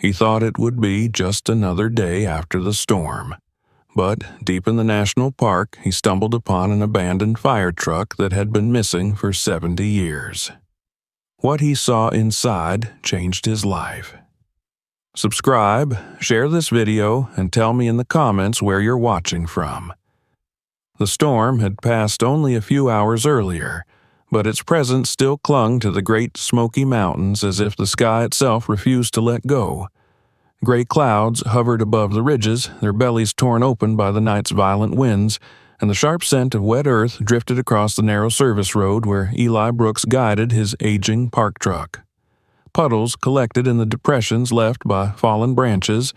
He thought it would be just another day after the storm. But deep in the national park, he stumbled upon an abandoned fire truck that had been missing for 70 years. What he saw inside changed his life. Subscribe, share this video, and tell me in the comments where you're watching from. The storm had passed only a few hours earlier, but its presence still clung to the Great Smoky Mountains as if the sky itself refused to let go. Gray clouds hovered above the ridges, their bellies torn open by the night's violent winds, and the sharp scent of wet earth drifted across the narrow service road where Eli Brooks guided his aging park truck. Puddles collected in the depressions left by fallen branches,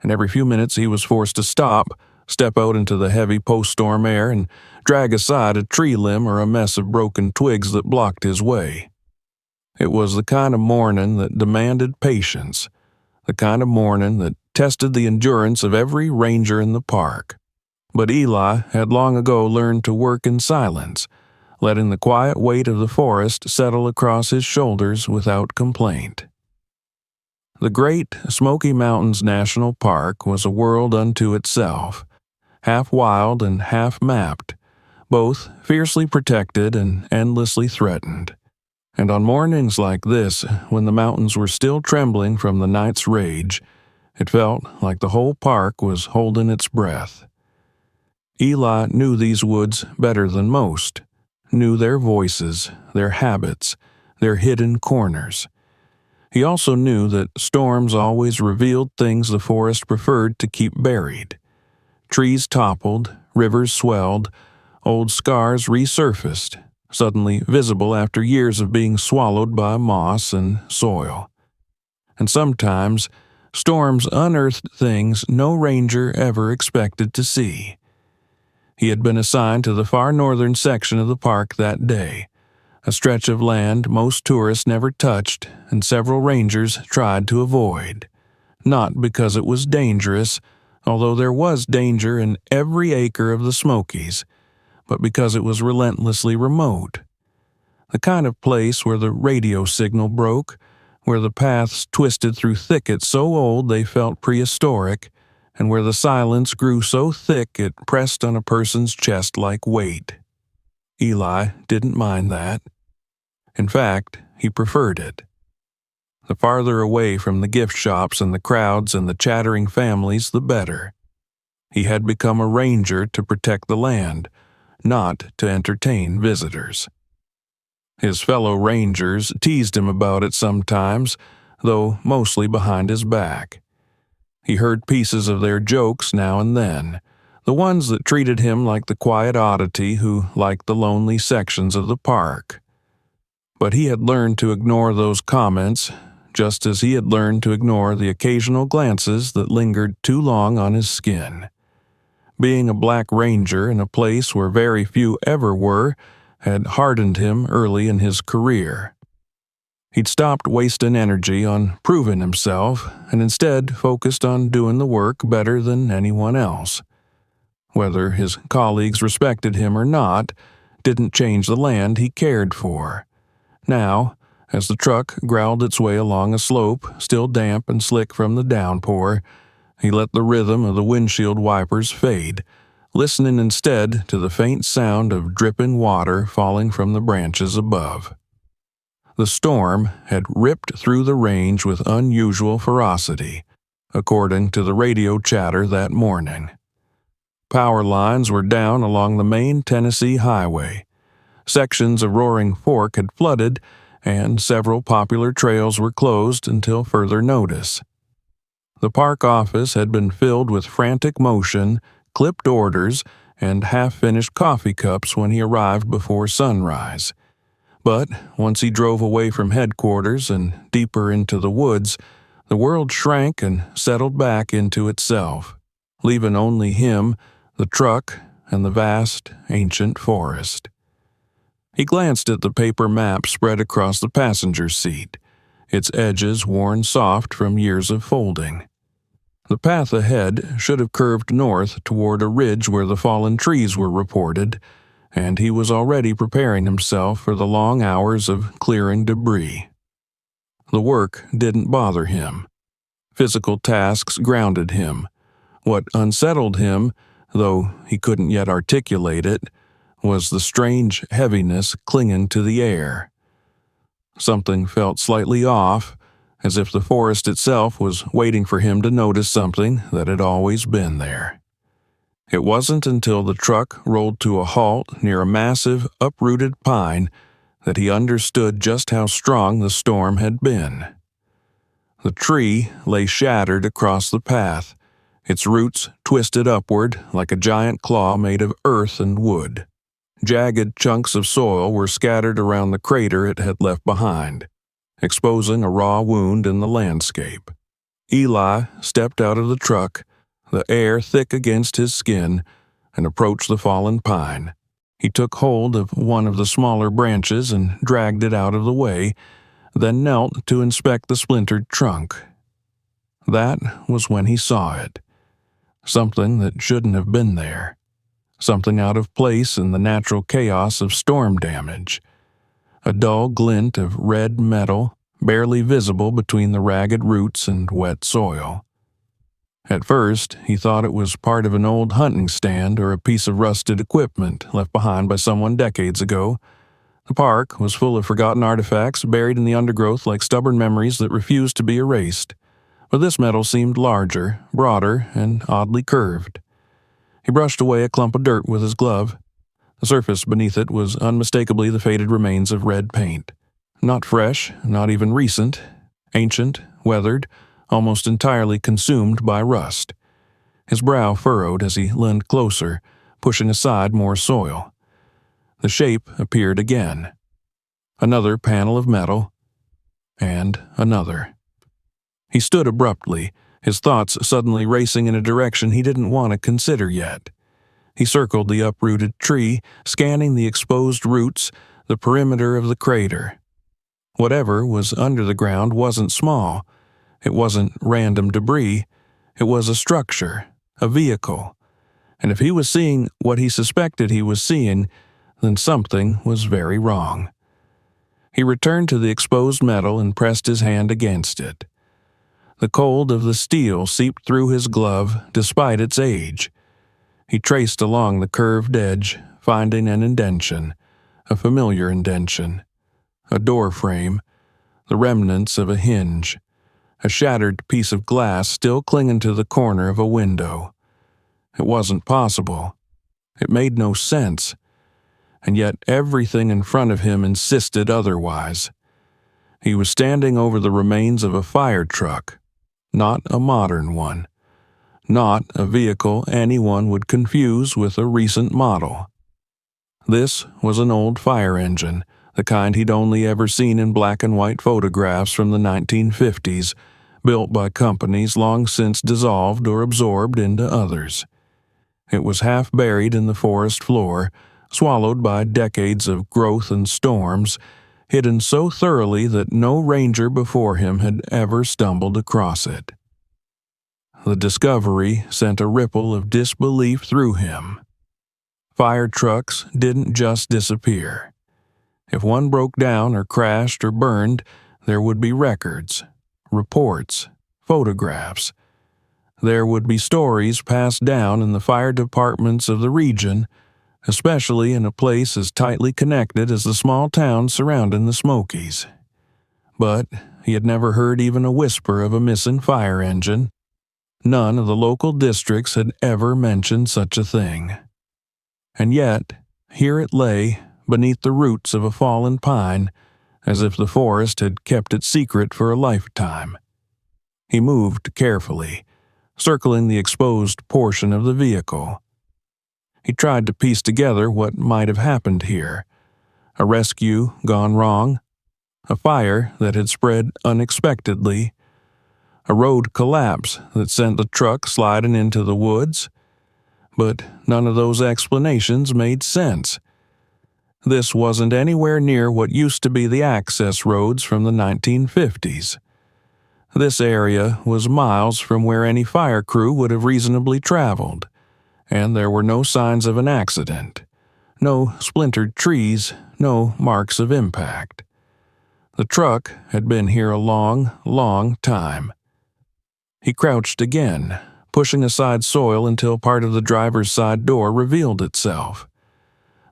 and every few minutes he was forced to stop, step out into the heavy post-storm air, and drag aside a tree limb or a mess of broken twigs that blocked his way. It was the kind of morning that demanded patience, the kind of morning that tested the endurance of every ranger in the park. But Eli had long ago learned to work in silence, letting the quiet weight of the forest settle across his shoulders without complaint. The Great Smoky Mountains National Park was a world unto itself, half wild and half mapped, both fiercely protected and endlessly threatened. And on mornings like this, when the mountains were still trembling from the night's rage, it felt like the whole park was holding its breath. Eli knew these woods better than most, knew their voices, their habits, their hidden corners. He also knew that storms always revealed things the forest preferred to keep buried. Trees toppled, rivers swelled, old scars resurfaced, suddenly visible after years of being swallowed by moss and soil. And sometimes, storms unearthed things no ranger ever expected to see. He had been assigned to the far northern section of the park that day, a stretch of land most tourists never touched and several rangers tried to avoid. Not because it was dangerous, although there was danger in every acre of the Smokies, but because it was relentlessly remote. The kind of place where the radio signal broke, where the paths twisted through thickets so old they felt prehistoric, and where the silence grew so thick it pressed on a person's chest like weight. Eli didn't mind that. In fact, he preferred it. The farther away from the gift shops and the crowds and the chattering families, the better. He had become a ranger to protect the land, not to entertain visitors. His fellow rangers teased him about it sometimes, though mostly behind his back. He heard pieces of their jokes now and then, the ones that treated him like the quiet oddity who liked the lonely sections of the park. But he had learned to ignore those comments, just as he had learned to ignore the occasional glances that lingered too long on his skin. Being a black ranger in a place where very few ever were had hardened him early in his career. He'd stopped wasting energy on proving himself and instead focused on doing the work better than anyone else. Whether his colleagues respected him or not didn't change the land he cared for. Now, as the truck growled its way along a slope, still damp and slick from the downpour, he let the rhythm of the windshield wipers fade, listening instead to the faint sound of dripping water falling from the branches above. The storm had ripped through the range with unusual ferocity, according to the radio chatter that morning. Power lines were down along the main Tennessee highway. Sections of Roaring Fork had flooded, and several popular trails were closed until further notice. The park office had been filled with frantic motion, clipped orders, and half-finished coffee cups when he arrived before sunrise. But once he drove away from headquarters and deeper into the woods, the world shrank and settled back into itself, leaving only him, the truck, and the vast, ancient forest. He glanced at the paper map spread across the passenger seat, its edges worn soft from years of folding. The path ahead should have curved north toward a ridge where the fallen trees were reported, and he was already preparing himself for the long hours of clearing debris. The work didn't bother him. Physical tasks grounded him. What unsettled him, though he couldn't yet articulate it, was the strange heaviness clinging to the air. Something felt slightly off, as if the forest itself was waiting for him to notice something that had always been there. It wasn't until the truck rolled to a halt near a massive, uprooted pine that he understood just how strong the storm had been. The tree lay shattered across the path, its roots twisted upward like a giant claw made of earth and wood. Jagged chunks of soil were scattered around the crater it had left behind, exposing a raw wound in the landscape. Eli stepped out of the truck, the air thick against his skin, and approached the fallen pine. He took hold of one of the smaller branches and dragged it out of the way, then knelt to inspect the splintered trunk. That was when he saw it. Something that shouldn't have been there. Something out of place in the natural chaos of storm damage. A dull glint of red metal, barely visible between the ragged roots and wet soil. At first, he thought it was part of an old hunting stand or a piece of rusted equipment left behind by someone decades ago. The park was full of forgotten artifacts buried in the undergrowth like stubborn memories that refused to be erased. But this metal seemed larger, broader, and oddly curved. He brushed away a clump of dirt with his glove. The surface beneath it was unmistakably the faded remains of red paint. Not fresh, not even recent. Ancient, weathered, almost entirely consumed by rust. His brow furrowed as he leaned closer, pushing aside more soil. The shape appeared again. Another panel of metal, and another. He stood abruptly, his thoughts suddenly racing in a direction he didn't want to consider yet. He circled the uprooted tree, scanning the exposed roots, the perimeter of the crater. Whatever was under the ground wasn't small. It wasn't random debris. It was a structure, a vehicle. And if he was seeing what he suspected he was seeing, then something was very wrong. He returned to the exposed metal and pressed his hand against it. The cold of the steel seeped through his glove despite its age. He traced along the curved edge, finding an indention, a familiar indention, a door frame, the remnants of a hinge, a shattered piece of glass still clinging to the corner of a window. It wasn't possible. It made no sense. And yet everything in front of him insisted otherwise. He was standing over the remains of a fire truck, not a modern one, not a vehicle anyone would confuse with a recent model. This was an old fire engine, the kind he'd only ever seen in black and white photographs from the 1950s, built by companies long since dissolved or absorbed into others. It was half buried in the forest floor, swallowed by decades of growth and storms, hidden so thoroughly that no ranger before him had ever stumbled across it. The discovery sent a ripple of disbelief through him. Fire trucks didn't just disappear. If one broke down or crashed or burned, there would be records, reports, photographs. There would be stories passed down in the fire departments of the region, especially in a place as tightly connected as the small town surrounding the Smokies. But he had never heard even a whisper of a missing fire engine. None of the local districts had ever mentioned such a thing. And yet, here it lay, beneath the roots of a fallen pine, as if the forest had kept it secret for a lifetime. He moved carefully, circling the exposed portion of the vehicle. He tried to piece together what might have happened here. A rescue gone wrong, a fire that had spread unexpectedly, a road collapse that sent the truck sliding into the woods. But none of those explanations made sense. This wasn't anywhere near what used to be the access roads from the 1950s. This area was miles from where any fire crew would have reasonably traveled, and there were no signs of an accident, no splintered trees, no marks of impact. The truck had been here a long, long time. He crouched again, pushing aside soil until part of the driver's side door revealed itself.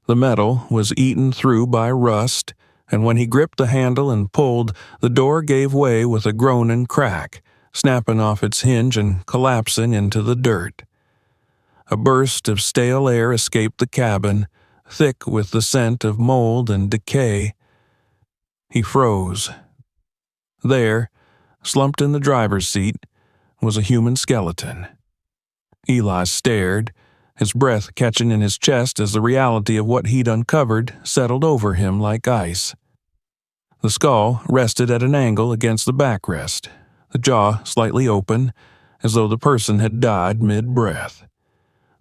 The metal was eaten through by rust, and when he gripped the handle and pulled, the door gave way with a groaning crack, snapping off its hinge and collapsing into the dirt. A burst of stale air escaped the cabin, thick with the scent of mold and decay. He froze. There, slumped in the driver's seat, was a human skeleton. Eli stared, his breath catching in his chest as the reality of what he'd uncovered settled over him like ice. The skull rested at an angle against the backrest, the jaw slightly open, as though the person had died mid-breath.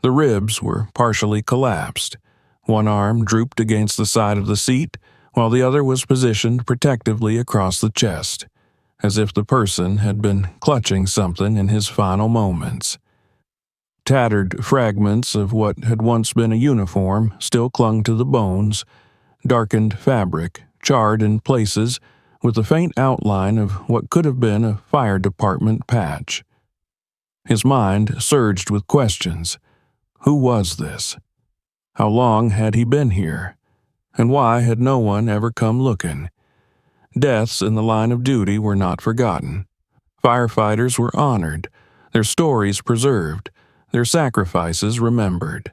The ribs were partially collapsed. One arm drooped against the side of the seat, while the other was positioned protectively across the chest, as if the person had been clutching something in his final moments. Tattered fragments of what had once been a uniform still clung to the bones, darkened fabric, charred in places, with a faint outline of what could have been a fire department patch. His mind surged with questions. Who was this? How long had he been here? And why had no one ever come looking? Deaths in the line of duty were not forgotten. Firefighters were honored, their stories preserved, their sacrifices remembered.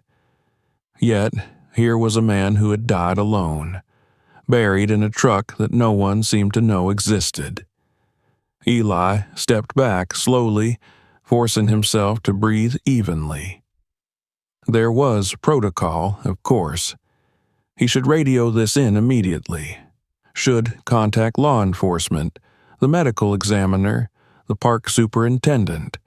Yet, here was a man who had died alone, buried in a truck that no one seemed to know existed. Eli stepped back slowly, forcing himself to breathe evenly. There was protocol, of course. He should radio this in immediately. Should contact law enforcement, the medical examiner, the park superintendent.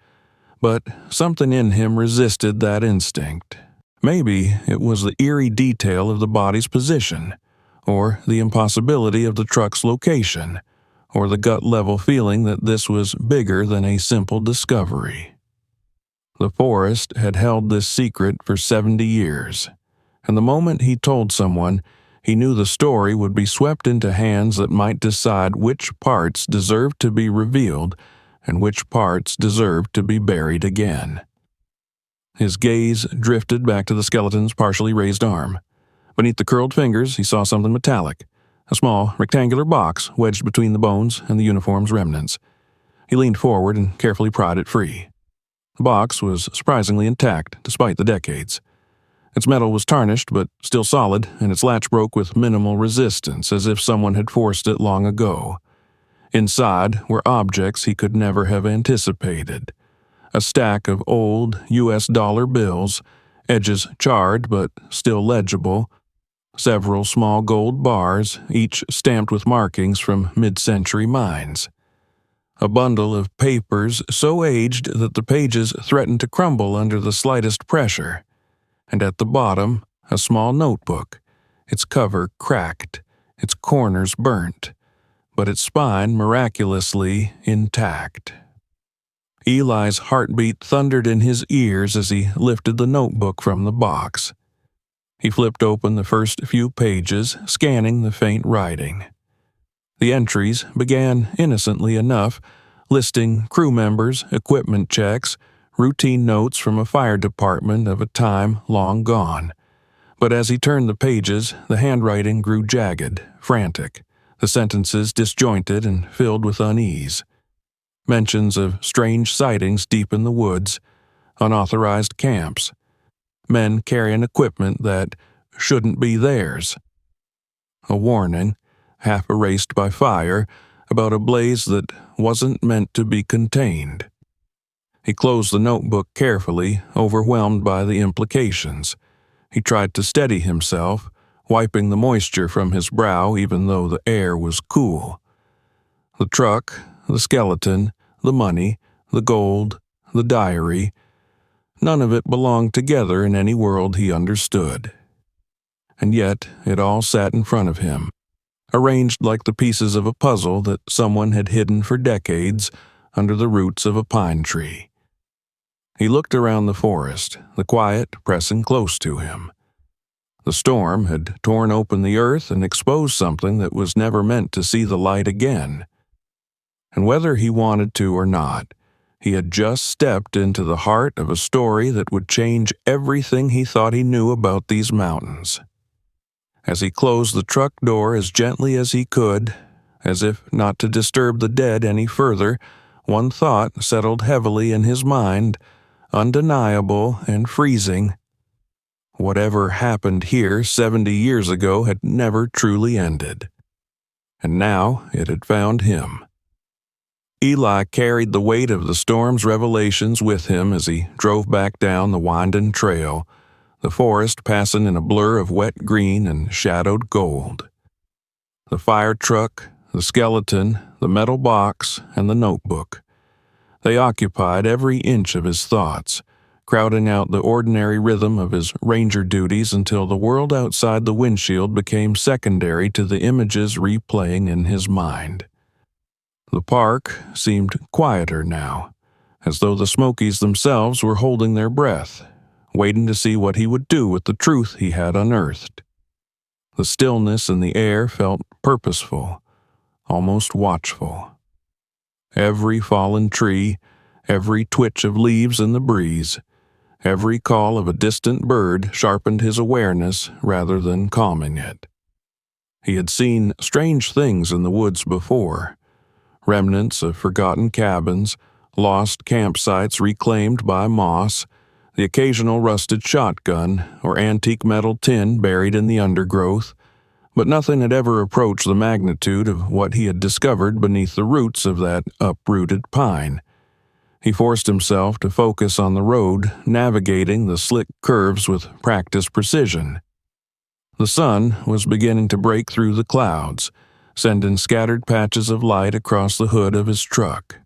But something in him resisted that instinct. Maybe it was the eerie detail of the body's position, or the impossibility of the truck's location, or the gut-level feeling that this was bigger than a simple discovery. The forest had held this secret for 70 years, and the moment he told someone, he knew the story would be swept into hands that might decide which parts deserved to be revealed and which parts deserved to be buried again. His gaze drifted back to the skeleton's partially raised arm. Beneath the curled fingers, he saw something metallic, a small, rectangular box wedged between the bones and the uniform's remnants. He leaned forward and carefully pried it free. The box was surprisingly intact, despite the decades. Its metal was tarnished, but still solid, and its latch broke with minimal resistance, as if someone had forced it long ago. Inside were objects he could never have anticipated. A stack of old U.S. dollar bills, edges charred but still legible, several small gold bars, each stamped with markings from mid-century mines. A bundle of papers so aged that the pages threatened to crumble under the slightest pressure. And at the bottom, a small notebook, its cover cracked, its corners burnt, but its spine miraculously intact. Eli's heartbeat thundered in his ears as he lifted the notebook from the box. He flipped open the first few pages, scanning the faint writing. The entries began innocently enough, listing crew members, equipment checks, routine notes from a fire department of a time long gone. But as he turned the pages, the handwriting grew jagged, frantic, the sentences disjointed and filled with unease. Mentions of strange sightings deep in the woods, unauthorized camps, men carrying equipment that shouldn't be theirs. A warning, half erased by fire, about a blaze that wasn't meant to be contained. He closed the notebook carefully, overwhelmed by the implications. He tried to steady himself, wiping the moisture from his brow even though the air was cool. The truck, the skeleton, the money, the gold, the diary, none of it belonged together in any world he understood. And yet it all sat in front of him, arranged like the pieces of a puzzle that someone had hidden for decades under the roots of a pine tree. He looked around the forest, the quiet pressing close to him. The storm had torn open the earth and exposed something that was never meant to see the light again. And whether he wanted to or not, He had just stepped into the heart of a story that would change everything he thought he knew about these mountains. As he closed the truck door as gently as he could, as if not to disturb the dead any further, one thought settled heavily in his mind, undeniable and freezing. Whatever happened here 70 years ago had never truly ended. And now it had found him. Eli carried the weight of the storm's revelations with him as he drove back down the winding trail, the forest passing in a blur of wet green and shadowed gold. The fire truck, the skeleton, the metal box, and the notebook. They occupied every inch of his thoughts, crowding out the ordinary rhythm of his ranger duties until the world outside the windshield became secondary to the images replaying in his mind. The park seemed quieter now, as though the Smokies themselves were holding their breath, waiting to see what he would do with the truth he had unearthed. The stillness in the air felt purposeful, almost watchful. Every fallen tree, every twitch of leaves in the breeze, every call of a distant bird sharpened his awareness rather than calming it. He had seen strange things in the woods before, remnants of forgotten cabins, lost campsites reclaimed by moss, the occasional rusted shotgun or antique metal tin buried in the undergrowth, but nothing had ever approached the magnitude of what he had discovered beneath the roots of that uprooted pine. He forced himself to focus on the road, navigating the slick curves with practiced precision. The sun was beginning to break through the clouds, sending scattered patches of light across the hood of his truck.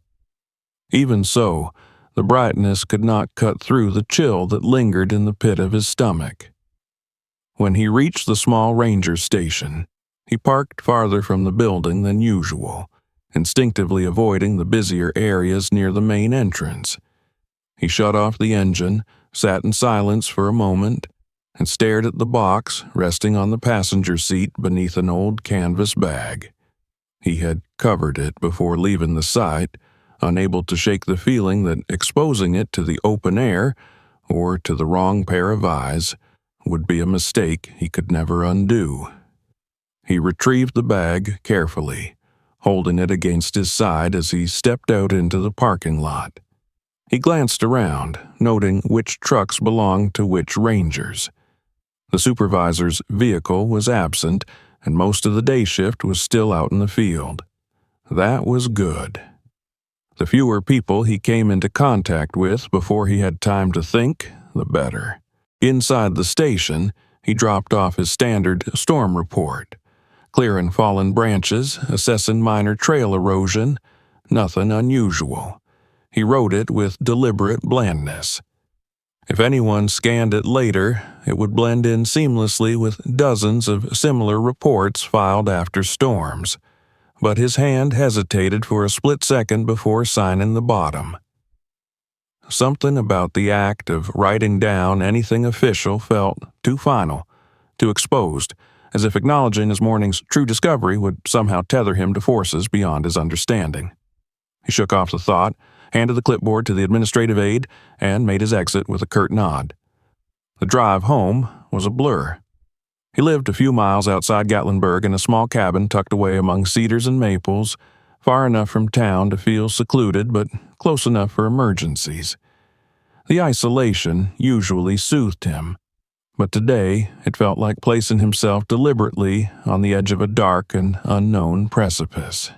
Even so, the brightness could not cut through the chill that lingered in the pit of his stomach. When he reached the small ranger station, he parked farther from the building than usual, instinctively avoiding the busier areas near the main entrance. He shut off the engine, sat in silence for a moment, and stared at the box resting on the passenger seat beneath an old canvas bag. He had covered it before leaving the site, unable to shake the feeling that exposing it to the open air, or to the wrong pair of eyes, would be a mistake he could never undo. He retrieved the bag carefully, holding it against his side as he stepped out into the parking lot. He glanced around, noting which trucks belonged to which rangers. The supervisor's vehicle was absent, and most of the day shift was still out in the field. That was good. The fewer people he came into contact with before he had time to think, the better. Inside the station, he dropped off his standard storm report, clearing fallen branches, assessing minor trail erosion, nothing unusual. He wrote it with deliberate blandness. If anyone scanned it later, it would blend in seamlessly with dozens of similar reports filed after storms, but his hand hesitated for a split second before signing the bottom. Something about the act of writing down anything official felt too final, too exposed, as if acknowledging his morning's true discovery would somehow tether him to forces beyond his understanding. He shook off the thought, handed the clipboard to the administrative aide, and made his exit with a curt nod. The drive home was a blur. He lived a few miles outside Gatlinburg in a small cabin tucked away among cedars and maples, far enough from town to feel secluded but close enough for emergencies. The isolation usually soothed him, but today it felt like placing himself deliberately on the edge of a dark and unknown precipice.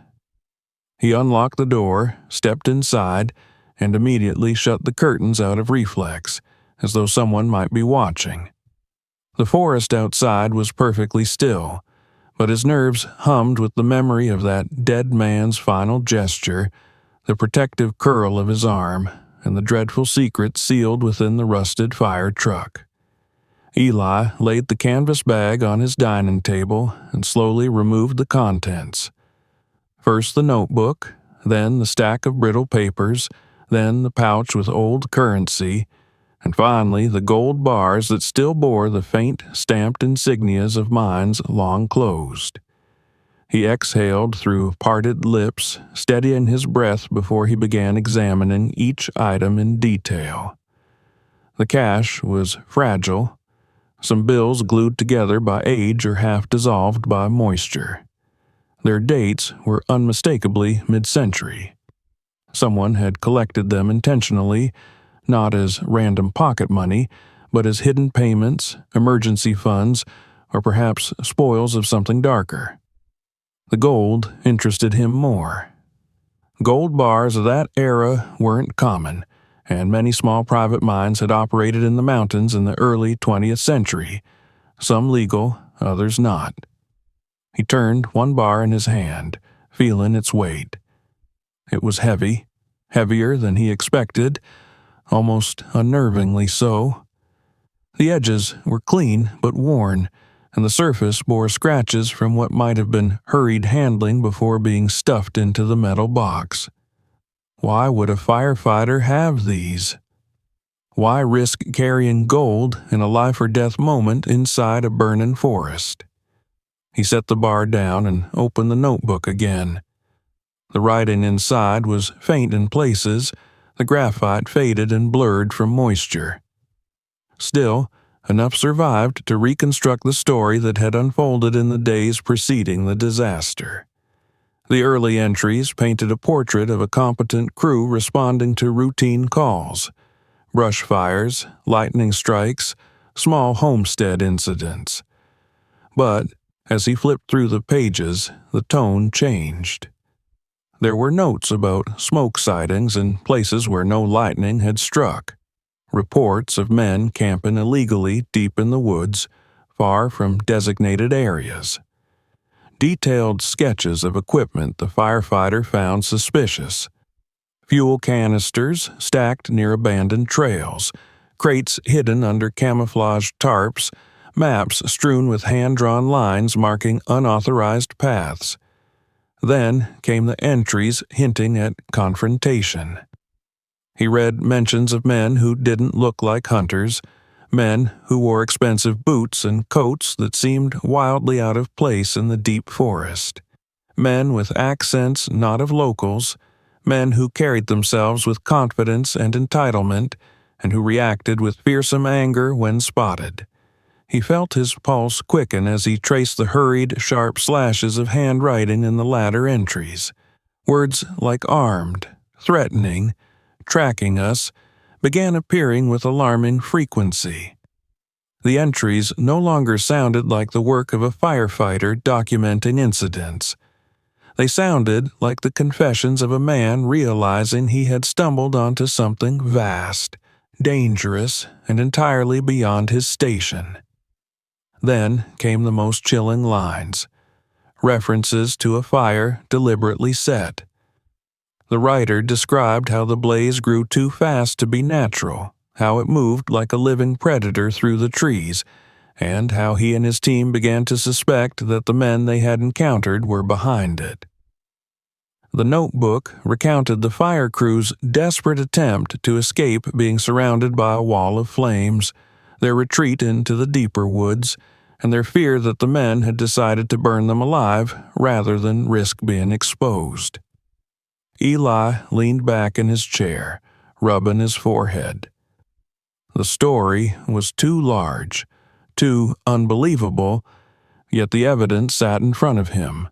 He unlocked the door, stepped inside, and immediately shut the curtains out of reflex, as though someone might be watching. The forest outside was perfectly still, but his nerves hummed with the memory of that dead man's final gesture, the protective curl of his arm, and the dreadful secret sealed within the rusted fire truck. Eli laid the canvas bag on his dining table and slowly removed the contents. First the notebook, then the stack of brittle papers, then the pouch with old currency, and finally the gold bars that still bore the faint stamped insignias of mines long closed. He exhaled through parted lips, steadying his breath before he began examining each item in detail. The cash was fragile, some bills glued together by age or half dissolved by moisture. Their dates were unmistakably mid-century. Someone had collected them intentionally, not as random pocket money, but as hidden payments, emergency funds, or perhaps spoils of something darker. The gold interested him more. Gold bars of that era weren't common, and many small private mines had operated in the mountains in the early 20th century, some legal, others not. He turned one bar in his hand, feeling its weight. It was heavy, heavier than he expected, almost unnervingly so. The edges were clean but worn, and the surface bore scratches from what might have been hurried handling before being stuffed into the metal box. Why would a firefighter have these? Why risk carrying gold in a life-or-death moment inside a burning forest? He set the bar down and opened the notebook again. The writing inside was faint in places, the graphite faded and blurred from moisture. Still, enough survived to reconstruct the story that had unfolded in the days preceding the disaster. The early entries painted a portrait of a competent crew responding to routine calls, brush fires, lightning strikes, small homestead incidents. But, as he flipped through the pages, the tone changed. There were notes about smoke sightings in places where no lightning had struck, reports of men camping illegally deep in the woods, far from designated areas. Detailed sketches of equipment the firefighter found suspicious. Fuel canisters stacked near abandoned trails, crates hidden under camouflaged tarps, maps strewn with hand-drawn lines marking unauthorized paths. Then came the entries hinting at confrontation. He read mentions of men who didn't look like hunters, men who wore expensive boots and coats that seemed wildly out of place in the deep forest, men with accents not of locals, men who carried themselves with confidence and entitlement, and who reacted with fearsome anger when spotted. He felt his pulse quicken as he traced the hurried, sharp slashes of handwriting in the latter entries. Words like armed, threatening, tracking us, began appearing with alarming frequency. The entries no longer sounded like the work of a firefighter documenting incidents. They sounded like the confessions of a man realizing he had stumbled onto something vast, dangerous, and entirely beyond his station. Then came the most chilling lines, references to a fire deliberately set. The writer described how the blaze grew too fast to be natural, how it moved like a living predator through the trees, and how he and his team began to suspect that the men they had encountered were behind it. The notebook recounted the fire crew's desperate attempt to escape being surrounded by a wall of flames, their retreat into the deeper woods, and their fear that the men had decided to burn them alive rather than risk being exposed. Eli leaned back in his chair, rubbing his forehead. The story was too large, too unbelievable, yet the evidence sat in front of him,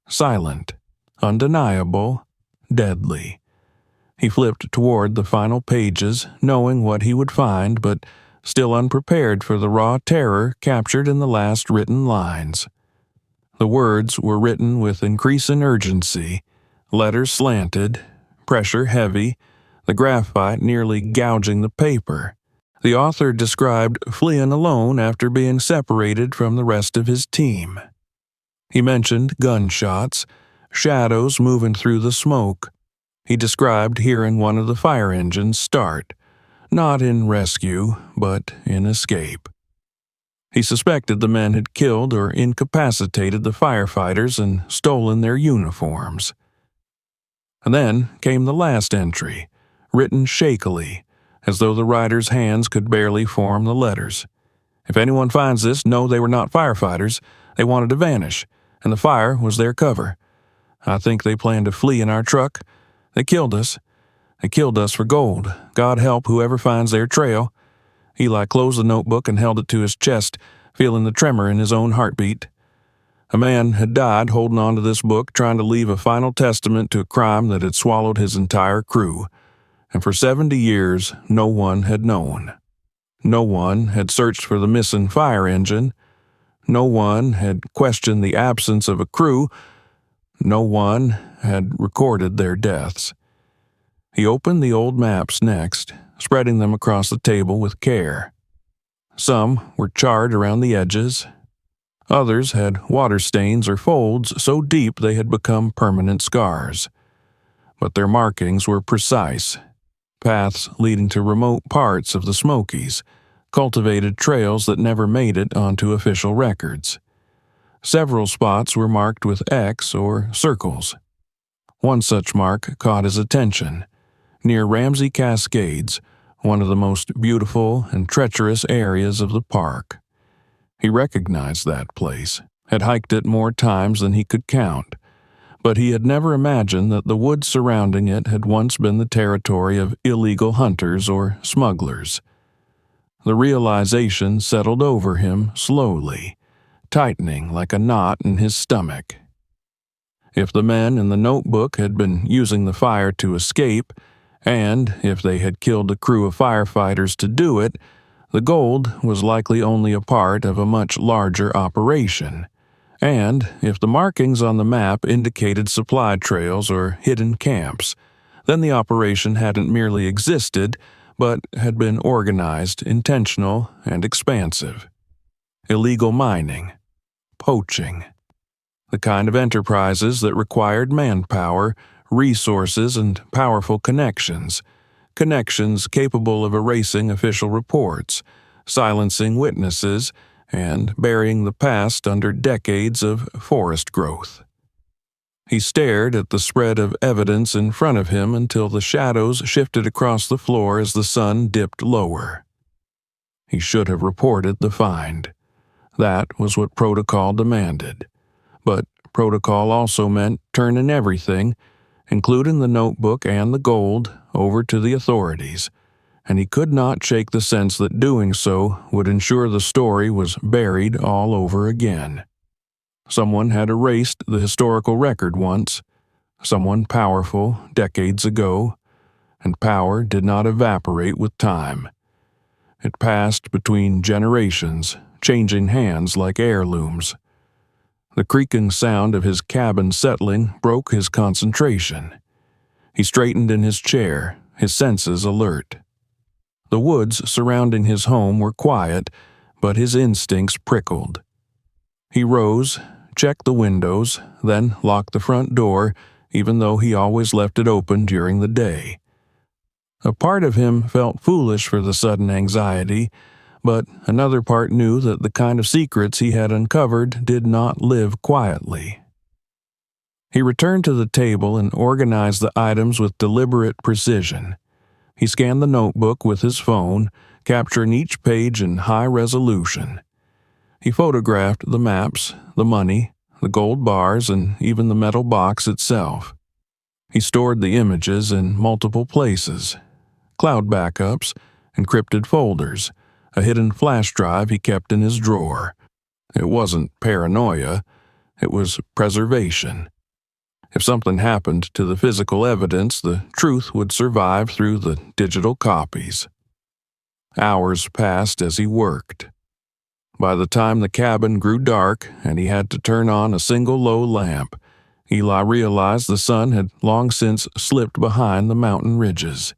silent, undeniable, deadly. He flipped toward the final pages, knowing what he would find, but still unprepared for the raw terror captured in the last written lines. The words were written with increasing urgency, letters slanted, pressure heavy, the graphite nearly gouging the paper. The author described fleeing alone after being separated from the rest of his team. He mentioned gunshots, shadows moving through the smoke. He described hearing one of the fire engines start, not in rescue, but in escape. He suspected the men had killed or incapacitated the firefighters and stolen their uniforms. And then came the last entry, written shakily, as though the writer's hands could barely form the letters. If anyone finds this, know they were not firefighters. They wanted to vanish. and the fire was their cover. I think they planned to flee in our truck. They killed us. They killed us for gold. God help whoever finds their trail." Eli closed the notebook and held it to his chest, feeling the tremor in his own heartbeat. A man had died holding on to this book, trying to leave a final testament to a crime that had swallowed his entire crew. And for 70 years, no one had known. No one had searched for the missing fire engine. No one had questioned the absence of a crew. No one had recorded their deaths. He opened the old maps next, spreading them across the table with care. Some were charred around the edges. Others had water stains or folds so deep they had become permanent scars. But their markings were precise. Paths leading to remote parts of the Smokies, cultivated trails that never made it onto official records. Several spots were marked with X or circles. One such mark caught his attention. Near Ramsey Cascades, one of the most beautiful and treacherous areas of the park. He recognized that place, had hiked it more times than he could count, but he had never imagined that the woods surrounding it had once been the territory of illegal hunters or smugglers. The realization settled over him slowly, tightening like a knot in his stomach. If the men in the notebook had been using the fire to escape, and if they had killed a crew of firefighters to do it, the gold was likely only a part of a much larger operation. And if the markings on the map indicated supply trails or hidden camps, then the operation hadn't merely existed, but had been organized, intentional, and expansive. Illegal mining, poaching, the kind of enterprises that required manpower, resources, and powerful connections capable of erasing official reports, silencing witnesses, and burying the past under decades of forest growth. He stared at the spread of evidence in front of him until the shadows shifted across the floor as the sun dipped lower. He should have reported the find. That was what protocol demanded. But protocol also meant turning everything, including the notebook and the gold, over to the authorities, and he could not shake the sense that doing so would ensure the story was buried all over again. Someone had erased the historical record once, someone powerful decades ago, and power did not evaporate with time. It passed between generations, changing hands like heirlooms. The creaking sound of his cabin settling broke his concentration. He straightened in his chair, his senses alert. The woods surrounding his home were quiet, but his instincts prickled. He rose, checked the windows, then locked the front door, even though he always left it open during the day. A part of him felt foolish for the sudden anxiety, but another part knew that the kind of secrets he had uncovered did not live quietly. He returned to the table and organized the items with deliberate precision. He scanned the notebook with his phone, capturing each page in high resolution. He photographed the maps, the money, the gold bars, and even the metal box itself. He stored the images in multiple places: cloud backups, encrypted folders, a hidden flash drive he kept in his drawer. It wasn't paranoia, it was preservation. If something happened to the physical evidence, the truth would survive through the digital copies. Hours passed as he worked. By the time the cabin grew dark and he had to turn on a single low lamp, Eli realized the sun had long since slipped behind the mountain ridges.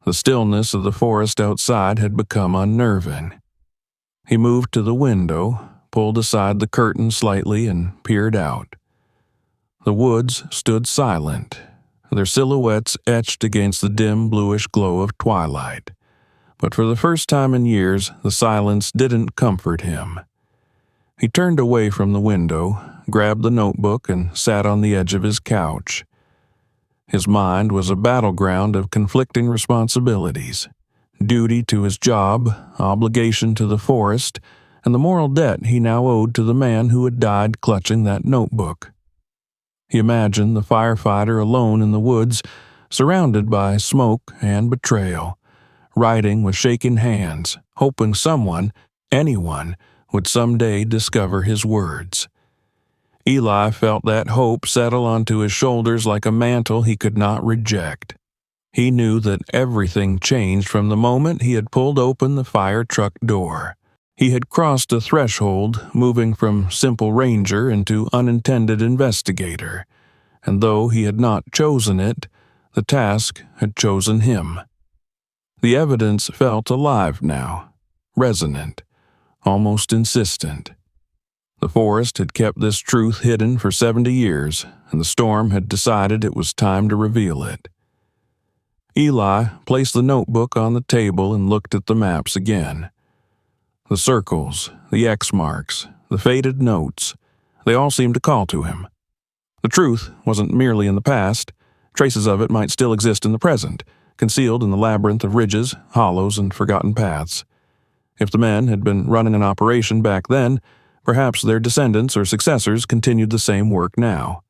The stillness of the forest outside had become unnerving. He moved to the window, pulled aside the curtain slightly, and peered out. The woods stood silent, their silhouettes etched against the dim bluish glow of twilight. But for the first time in years, the silence didn't comfort him. He turned away from the window, grabbed the notebook, and sat on the edge of his couch. His mind was a battleground of conflicting responsibilities: duty to his job, obligation to the forest, and the moral debt he now owed to the man who had died clutching that notebook. He imagined the firefighter alone in the woods, surrounded by smoke and betrayal, writing with shaking hands, hoping someone, anyone, would someday discover his words. Eli felt that hope settle onto his shoulders like a mantle he could not reject. He knew that everything changed from the moment he had pulled open the fire truck door. He had crossed a threshold, moving from simple ranger into unintended investigator, and though he had not chosen it, the task had chosen him. The evidence felt alive now, resonant, almost insistent. The forest had kept this truth hidden for 70 years, and the storm had decided it was time to reveal it. Eli placed the notebook on the table and looked at the maps again. The circles, the X marks, the faded notes, they all seemed to call to him. The truth wasn't merely in the past. Traces of it might still exist in the present, concealed in the labyrinth of ridges, hollows, and forgotten paths. If the men had been running an operation back then, perhaps their descendants or successors continued the same work now.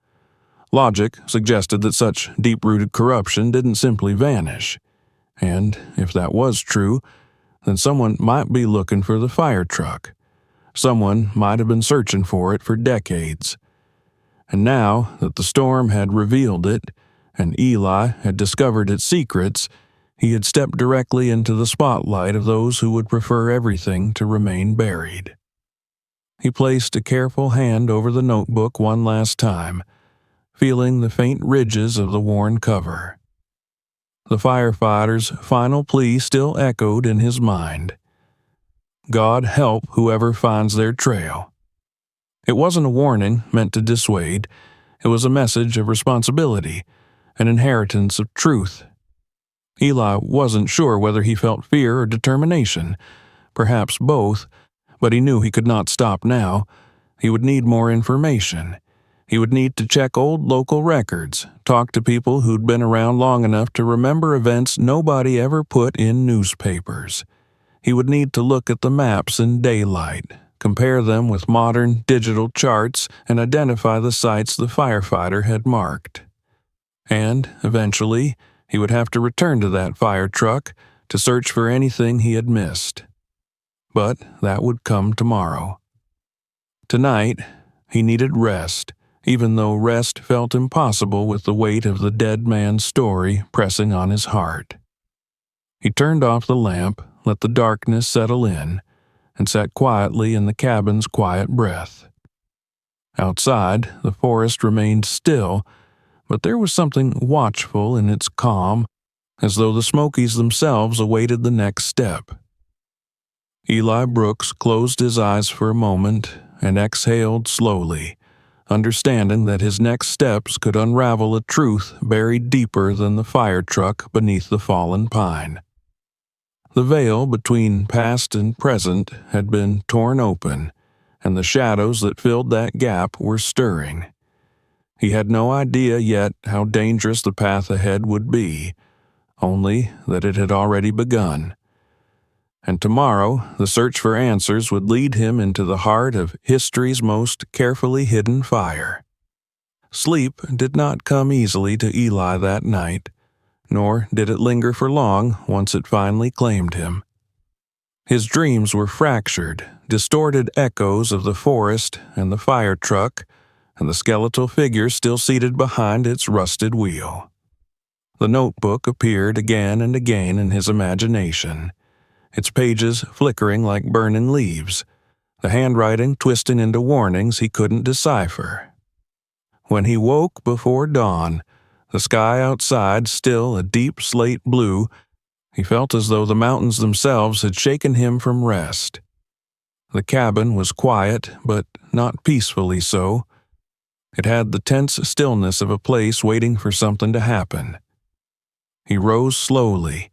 Logic suggested that such deep-rooted corruption didn't simply vanish. And if that was true, then someone might be looking for the fire truck. Someone might have been searching for it for decades. And now that the storm had revealed it, and Eli had discovered its secrets, he had stepped directly into the spotlight of those who would prefer everything to remain buried. He placed a careful hand over the notebook one last time, feeling the faint ridges of the worn cover. The firefighter's final plea still echoed in his mind. God help whoever finds their trail. It wasn't a warning meant to dissuade. It was a message of responsibility, an inheritance of truth. Eli wasn't sure whether he felt fear or determination, perhaps both, but he knew he could not stop now. He would need more information. He would need to check old local records, talk to people who'd been around long enough to remember events nobody ever put in newspapers. He would need to look at the maps in daylight, compare them with modern digital charts, and identify the sites the firefighter had marked. And, eventually, he would have to return to that fire truck to search for anything he had missed. But that would come tomorrow. Tonight, he needed rest, even though rest felt impossible with the weight of the dead man's story pressing on his heart. He turned off the lamp, let the darkness settle in, and sat quietly in the cabin's quiet breath. Outside, the forest remained still, but there was something watchful in its calm, as though the Smokies themselves awaited the next step. Eli Brooks closed his eyes for a moment and exhaled slowly, understanding that his next steps could unravel a truth buried deeper than the fire truck beneath the fallen pine. The veil between past and present had been torn open, and the shadows that filled that gap were stirring. He had no idea yet how dangerous the path ahead would be, only that it had already begun. And tomorrow, the search for answers would lead him into the heart of history's most carefully hidden fire. Sleep did not come easily to Eli that night, nor did it linger for long once it finally claimed him. His dreams were fractured, distorted echoes of the forest and the fire truck, and the skeletal figure still seated behind its rusted wheel. The notebook appeared again and again in his imagination, its pages flickering like burning leaves, the handwriting twisting into warnings he couldn't decipher. When he woke before dawn, the sky outside still a deep slate blue, he felt as though the mountains themselves had shaken him from rest. The cabin was quiet, but not peacefully so. It had the tense stillness of a place waiting for something to happen. He rose slowly,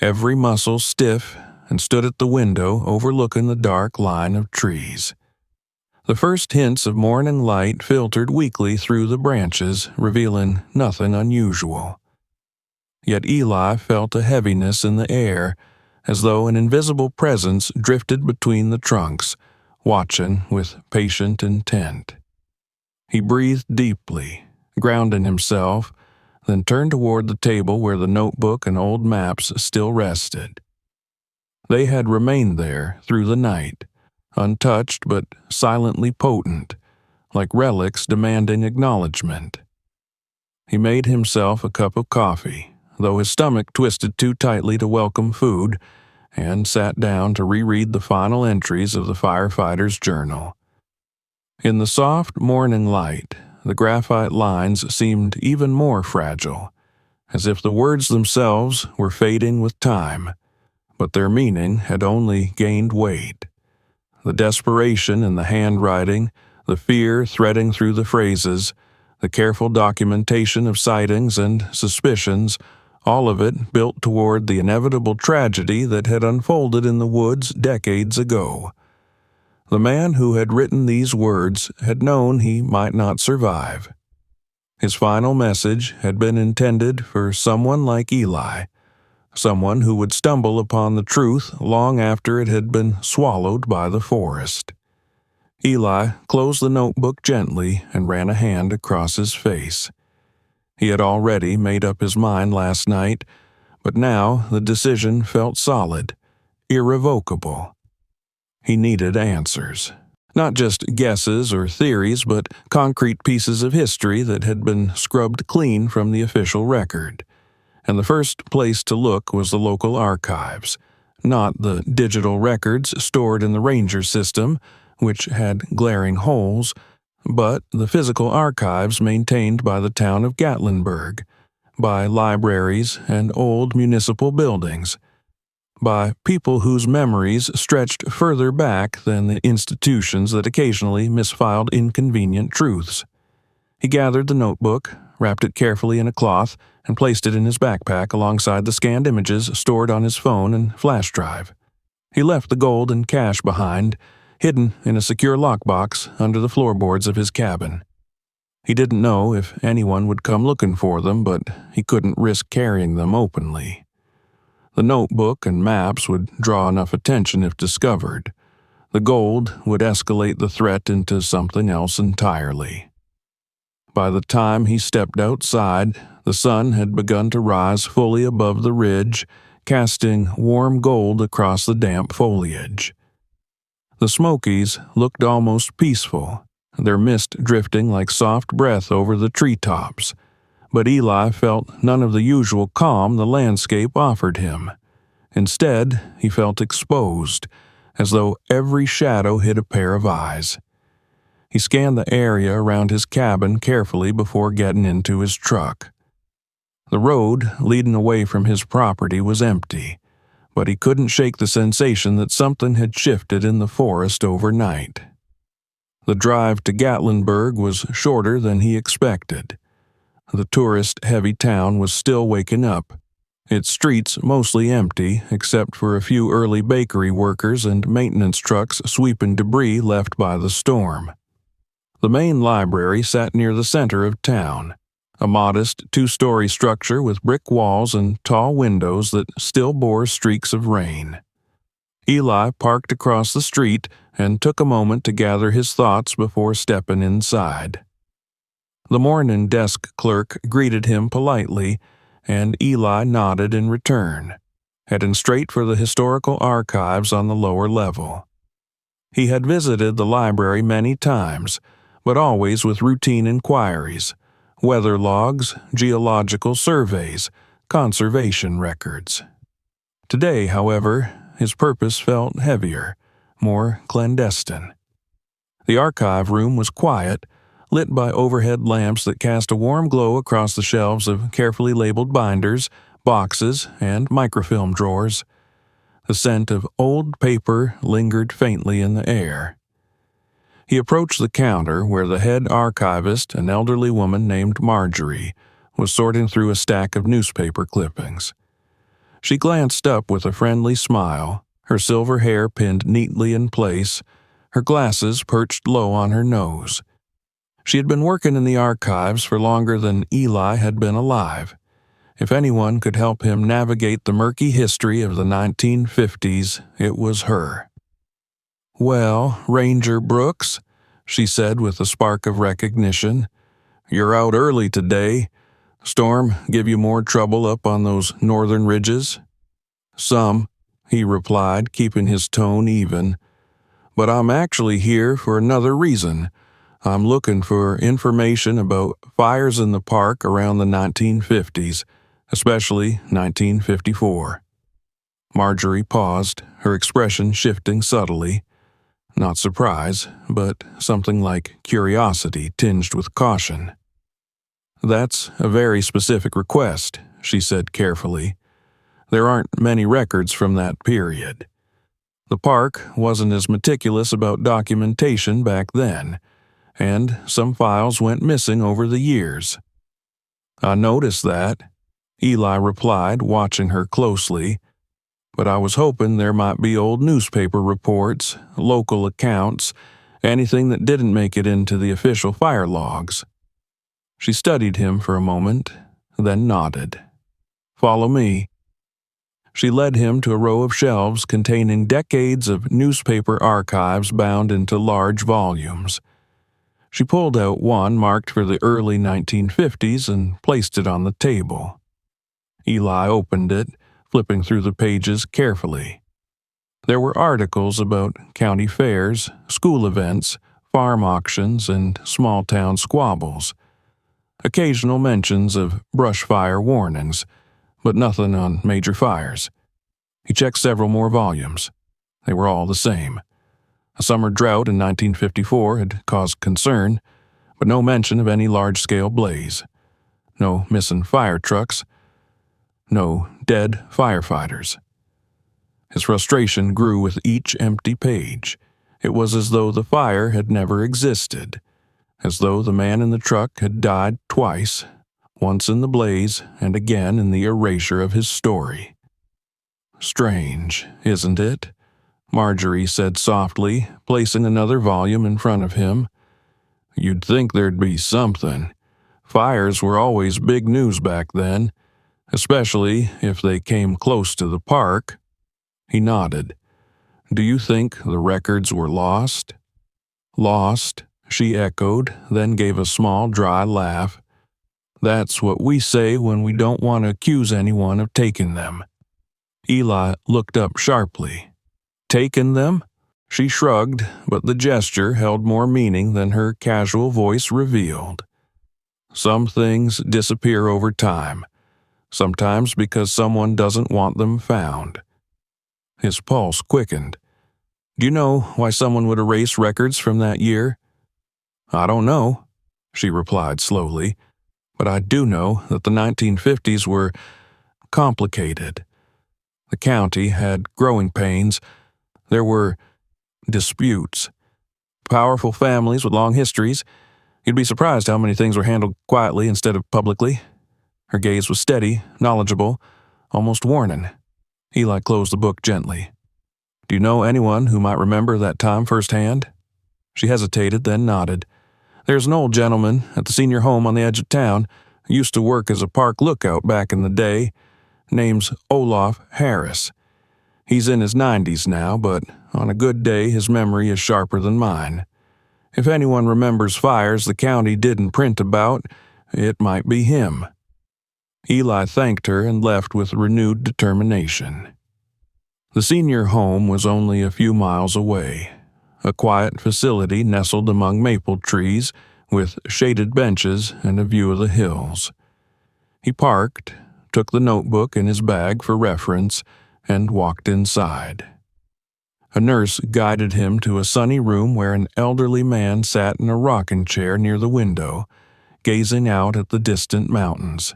every muscle stiff, and stood at the window overlooking the dark line of trees. The first hints of morning light filtered weakly through the branches, revealing nothing unusual. Yet Eli felt a heaviness in the air, as though an invisible presence drifted between the trunks, watching with patient intent. He breathed deeply, grounding himself, then turned toward the table where the notebook and old maps still rested. They had remained there through the night, untouched but silently potent, like relics demanding acknowledgement. He made himself a cup of coffee, though his stomach twisted too tightly to welcome food, and sat down to reread the final entries of the firefighter's journal. In the soft morning light, the graphite lines seemed even more fragile, as if the words themselves were fading with time, but their meaning had only gained weight. The desperation in the handwriting, the fear threading through the phrases, the careful documentation of sightings and suspicions, all of it built toward the inevitable tragedy that had unfolded in the woods decades ago. The man who had written these words had known he might not survive. His final message had been intended for someone like Eli, someone who would stumble upon the truth long after it had been swallowed by the forest. Eli closed the notebook gently and ran a hand across his face. He had already made up his mind last night, but now the decision felt solid, irrevocable. He needed answers. Not just guesses or theories, but concrete pieces of history that had been scrubbed clean from the official record. And the first place to look was the local archives, not the digital records stored in the ranger system, which had glaring holes, but the physical archives maintained by the town of Gatlinburg, by libraries and old municipal buildings, by people whose memories stretched further back than the institutions that occasionally misfiled inconvenient truths. He gathered the notebook, wrapped it carefully in a cloth, and placed it in his backpack alongside the scanned images stored on his phone and flash drive. He left the gold and cash behind, hidden in a secure lockbox under the floorboards of his cabin. He didn't know if anyone would come looking for them, but he couldn't risk carrying them openly. The notebook and maps would draw enough attention if discovered. The gold would escalate the threat into something else entirely. By the time he stepped outside, the sun had begun to rise fully above the ridge, casting warm gold across the damp foliage. The Smokies looked almost peaceful, their mist drifting like soft breath over the treetops, but Eli felt none of the usual calm the landscape offered him. Instead, he felt exposed, as though every shadow hid a pair of eyes. He scanned the area around his cabin carefully before getting into his truck. The road leading away from his property was empty, but he couldn't shake the sensation that something had shifted in the forest overnight. The drive to Gatlinburg was shorter than he expected. The tourist-heavy town was still waking up, its streets mostly empty except for a few early bakery workers and maintenance trucks sweeping debris left by the storm. The main library sat near the center of town, a modest two-story structure with brick walls and tall windows that still bore streaks of rain. Eli parked across the street and took a moment to gather his thoughts before stepping inside. The morning desk clerk greeted him politely, and Eli nodded in return, heading straight for the historical archives on the lower level. He had visited the library many times, but always with routine inquiries, weather logs, geological surveys, conservation records. Today, however, his purpose felt heavier, more clandestine. The archive room was quiet, lit by overhead lamps that cast a warm glow across the shelves of carefully labeled binders, boxes, and microfilm drawers. The scent of old paper lingered faintly in the air. He approached the counter where the head archivist, an elderly woman named Marjorie, was sorting through a stack of newspaper clippings. She glanced up with a friendly smile, her silver hair pinned neatly in place, her glasses perched low on her nose. She had been working in the archives for longer than Eli had been alive. If anyone could help him navigate the murky history of the 1950s, it was her. "Well, Ranger Brooks," she said with a spark of recognition, "you're out early today. Storm give you more trouble up on those northern ridges?" "Some," he replied, keeping his tone even. "But I'm actually here for another reason. I'm looking for information about fires in the park around the 1950s, especially 1954. Marjorie paused, her expression shifting subtly. Not surprise, but something like curiosity tinged with caution. "That's a very specific request," she said carefully. "There aren't many records from that period. The park wasn't as meticulous about documentation back then, and some files went missing over the years." "I noticed that," Eli replied, watching her closely. "But I was hoping there might be old newspaper reports, local accounts, anything that didn't make it into the official fire logs." She studied him for a moment, then nodded. "Follow me." She led him to a row of shelves containing decades of newspaper archives bound into large volumes. She pulled out one marked for the early 1950s and placed it on the table. Eli opened it, flipping through the pages carefully. There were articles about county fairs, school events, farm auctions, and small-town squabbles. Occasional mentions of brush fire warnings, but nothing on major fires. He checked several more volumes. They were all the same. A summer drought in 1954 had caused concern, but no mention of any large-scale blaze. No missing fire trucks. No dead firefighters. His frustration grew with each empty page. It was as though the fire had never existed, as though the man in the truck had died twice, once in the blaze and again in the erasure of his story. "Strange, isn't it?" Marjorie said softly, placing another volume in front of him. "You'd think there'd be something. Fires were always big news back then, especially if they came close to the park." He nodded. "Do you think the records were lost?" "Lost," she echoed, then gave a small, dry laugh. "That's what we say when we don't want to accuse anyone of taking them." Eli looked up sharply. "Taken them?" She shrugged, but the gesture held more meaning than her casual voice revealed. "Some things disappear over time, sometimes because someone doesn't want them found." His pulse quickened. "Do you know why someone would erase records from that year?" "I don't know," she replied slowly, "but I do know that the 1950s were complicated. The county had growing pains. There were disputes. Powerful families with long histories. You'd be surprised how many things were handled quietly instead of publicly." Her gaze was steady, knowledgeable, almost warning. Eli closed the book gently. "Do you know anyone who might remember that time firsthand?" She hesitated, then nodded. "There's an old gentleman at the senior home on the edge of town who used to work as a park lookout back in the day. Name's Olaf Harris. He's in his 90s now, but on a good day his memory is sharper than mine. If anyone remembers fires the county didn't print about, it might be him." Eli thanked her and left with renewed determination. The senior home was only a few miles away, a quiet facility nestled among maple trees with shaded benches and a view of the hills. He parked, took the notebook in his bag for reference, and walked inside. A nurse guided him to a sunny room where an elderly man sat in a rocking chair near the window, gazing out at the distant mountains.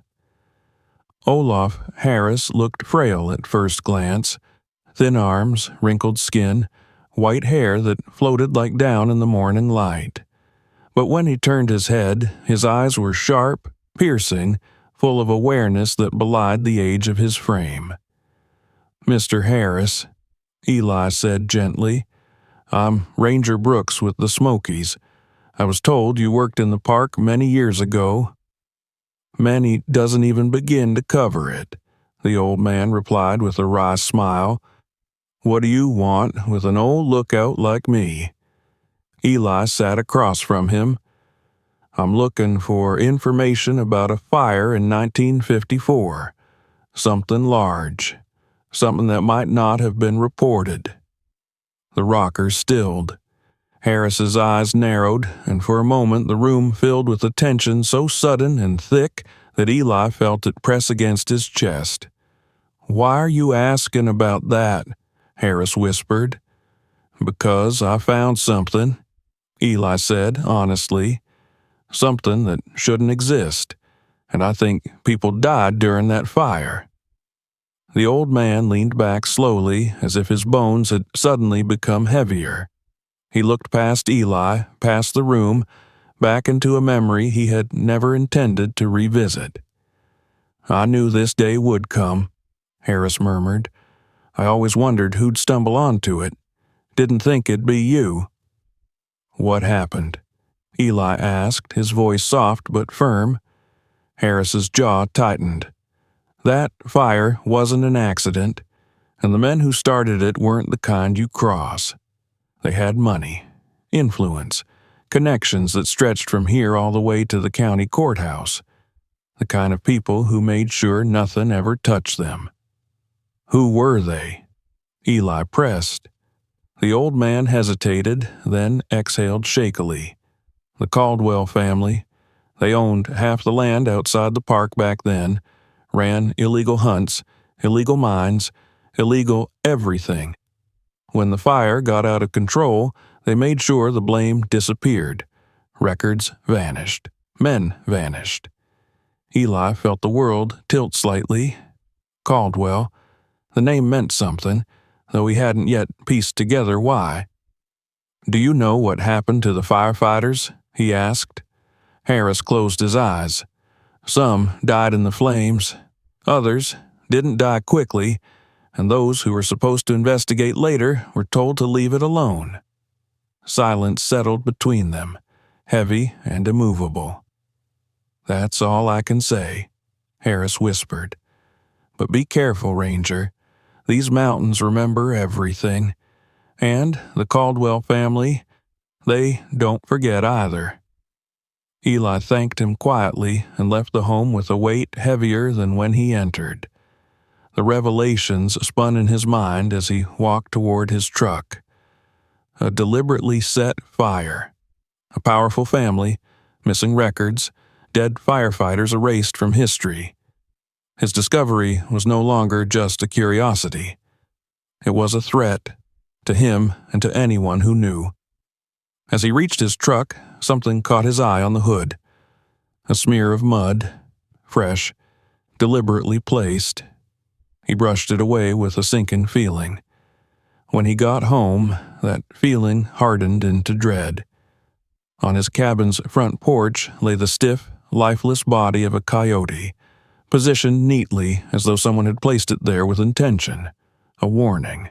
Olaf Harris looked frail at first glance, thin arms, wrinkled skin, white hair that floated like down in the morning light. But when he turned his head, his eyes were sharp, piercing, full of awareness that belied the age of his frame. "Mr. Harris," Eli said gently, "I'm Ranger Brooks with the Smokies. I was told you worked in the park many years ago." "Many doesn't even begin to cover it," the old man replied with a wry smile. What do you want with an old lookout like me?" Eli sat across from him. "I'm looking for information about a fire in 1954. Something large. Something that might not have been reported." The rocker stilled. Harris's eyes narrowed, and for a moment the room filled with a tension so sudden and thick that Eli felt it press against his chest. "Why are you asking about that?" Harris whispered. "Because I found something," Eli said honestly. "Something that shouldn't exist, and I think people died during that fire." The old man leaned back slowly, as if his bones had suddenly become heavier. He looked past Eli, past the room, back into a memory he had never intended to revisit. "I knew this day would come," Harris murmured. "I always wondered who'd stumble onto it. Didn't think it'd be you." "What happened?" Eli asked, his voice soft but firm. Harris's jaw tightened. "That fire wasn't an accident, and the men who started it weren't the kind you cross. They had money, influence, connections that stretched from here all the way to the county courthouse. The kind of people who made sure nothing ever touched them." "Who were they?" Eli pressed. The old man hesitated, then exhaled shakily. "The Caldwell family. They owned half the land outside the park back then, ran illegal hunts, illegal mines, illegal everything. When the fire got out of control, they made sure the blame disappeared. Records vanished. Men vanished." Eli felt the world tilt slightly. Caldwell. The name meant something, though he hadn't yet pieced together why. "Do you know what happened to the firefighters?" he asked. Harris closed his eyes. "Some died in the flames. Others didn't die quickly, and those who were supposed to investigate later were told to leave it alone." Silence settled between them, heavy and immovable. "That's all I can say," Harris whispered. "But be careful, Ranger. These mountains remember everything. And the Caldwell family, they don't forget either." Eli thanked him quietly and left the home with a weight heavier than when he entered. The revelations spun in his mind as he walked toward his truck. A deliberately set fire. A powerful family, missing records, dead firefighters erased from history. His discovery was no longer just a curiosity. It was a threat, to him and to anyone who knew. As he reached his truck, something caught his eye on the hood. A smear of mud, fresh, deliberately placed. He brushed it away with a sinking feeling. When he got home, that feeling hardened into dread. On his cabin's front porch lay the stiff, lifeless body of a coyote, positioned neatly as though someone had placed it there with intention, a warning.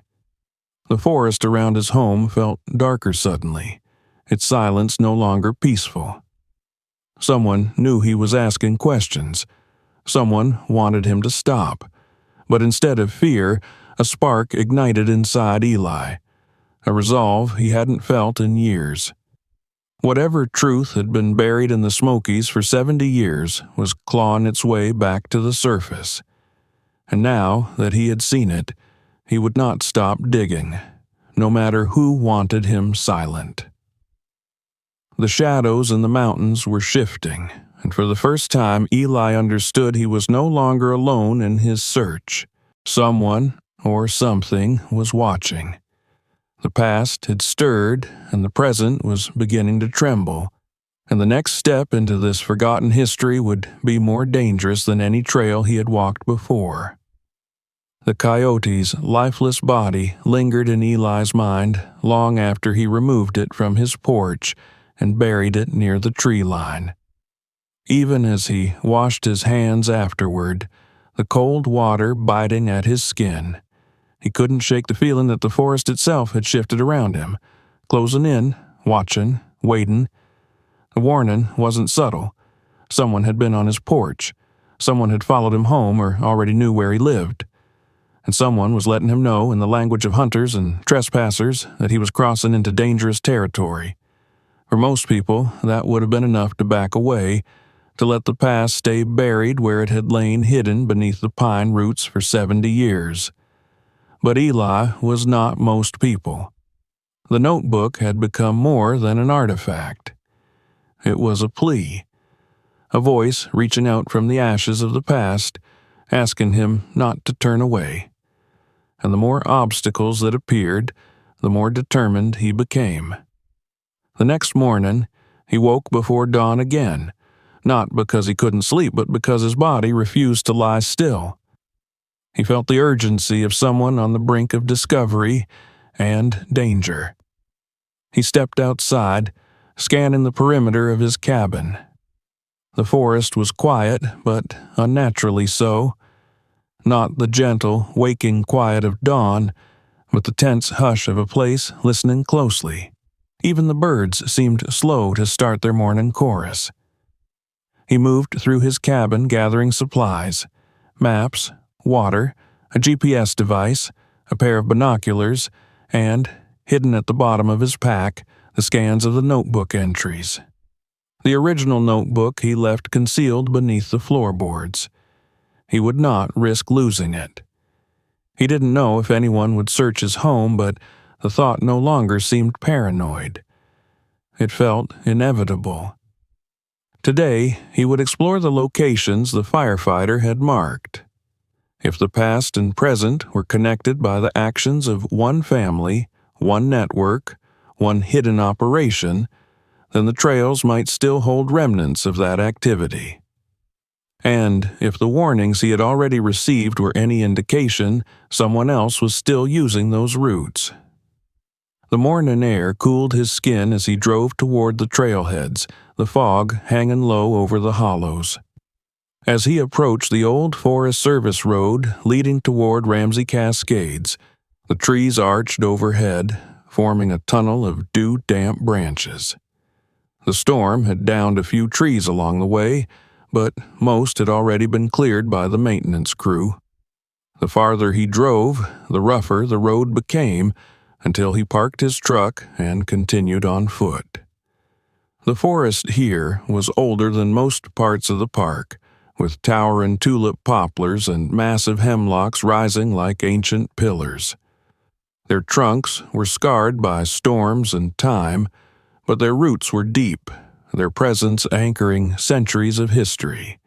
The forest around his home felt darker suddenly, its silence no longer peaceful. Someone knew he was asking questions. Someone wanted him to stop. But instead of fear, a spark ignited inside Eli, a resolve he hadn't felt in years. Whatever truth had been buried in the Smokies for 70 years was clawing its way back to the surface. And now that he had seen it, he would not stop digging, no matter who wanted him silent. The shadows in the mountains were shifting, and for the first time Eli understood he was no longer alone in his search. Someone, or something, was watching. The past had stirred, and the present was beginning to tremble, and the next step into this forgotten history would be more dangerous than any trail he had walked before. The coyote's lifeless body lingered in Eli's mind long after he removed it from his porch and buried it near the tree line. Even as he washed his hands afterward, the cold water biting at his skin, he couldn't shake the feeling that the forest itself had shifted around him, closing in, watching, waiting. The warning wasn't subtle. Someone had been on his porch. Someone had followed him home or already knew where he lived. and someone was letting him know in the language of hunters and trespassers that he was crossing into dangerous territory. For most people, that would have been enough to back away, to let the past stay buried where it had lain hidden beneath the pine roots for 70 years. But Eli was not most people. The notebook had become more than an artifact. It was a plea, a voice reaching out from the ashes of the past, asking him not to turn away. And the more obstacles that appeared, the more determined he became. The next morning, he woke before dawn again, not because he couldn't sleep, but because his body refused to lie still. He felt the urgency of someone on the brink of discovery and danger. He stepped outside, scanning the perimeter of his cabin. The forest was quiet, but unnaturally so. Not the gentle, waking quiet of dawn, but the tense hush of a place listening closely. Even the birds seemed slow to start their morning chorus. He moved through his cabin gathering supplies, maps, water, a GPS device, a pair of binoculars, and, hidden at the bottom of his pack, the scans of the notebook entries. The original notebook he left concealed beneath the floorboards. He would not risk losing it. He didn't know if anyone would search his home, but the thought no longer seemed paranoid. It felt inevitable. Today, he would explore the locations the firefighter had marked. If the past and present were connected by the actions of one family, one network, one hidden operation, then the trails might still hold remnants of that activity. And if the warnings he had already received were any indication, someone else was still using those routes. The morning air cooled his skin as he drove toward the trailheads, the fog hanging low over the hollows. As he approached the old Forest Service road leading toward Ramsey Cascades, the trees arched overhead, forming a tunnel of dew-damp branches. The storm had downed a few trees along the way, but most had already been cleared by the maintenance crew. The farther he drove, the rougher the road became, until he parked his truck and continued on foot. The forest here was older than most parts of the park, with towering tulip poplars and massive hemlocks rising like ancient pillars. Their trunks were scarred by storms and time, but their roots were deep, their presence anchoring centuries of history.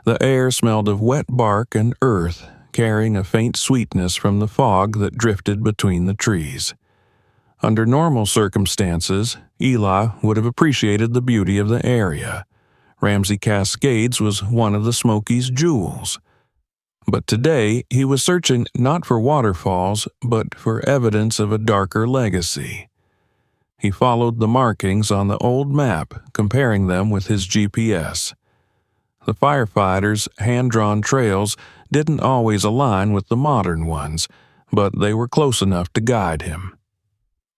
The air smelled of wet bark and earth, carrying a faint sweetness from the fog that drifted between the trees. Under normal circumstances, Eli would have appreciated the beauty of the area. Ramsey Cascades was one of the Smokies' jewels. But today he was searching not for waterfalls, but for evidence of a darker legacy. He followed the markings on the old map, comparing them with his GPS. The firefighters' hand-drawn trails didn't always align with the modern ones, but they were close enough to guide him.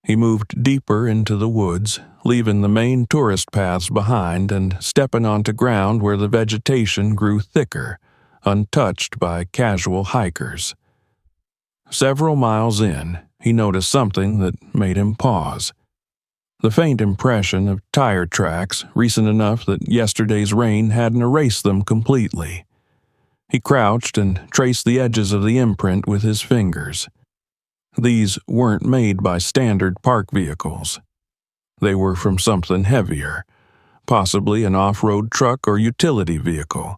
He moved deeper into the woods, leaving the main tourist paths behind and stepping onto ground where the vegetation grew thicker, untouched by casual hikers. Several miles in, he noticed something that made him pause. The faint impression of tire tracks, recent enough that yesterday's rain hadn't erased them completely. He crouched and traced the edges of the imprint with his fingers. These weren't made by standard park vehicles. They were from something heavier, possibly an off-road truck or utility vehicle,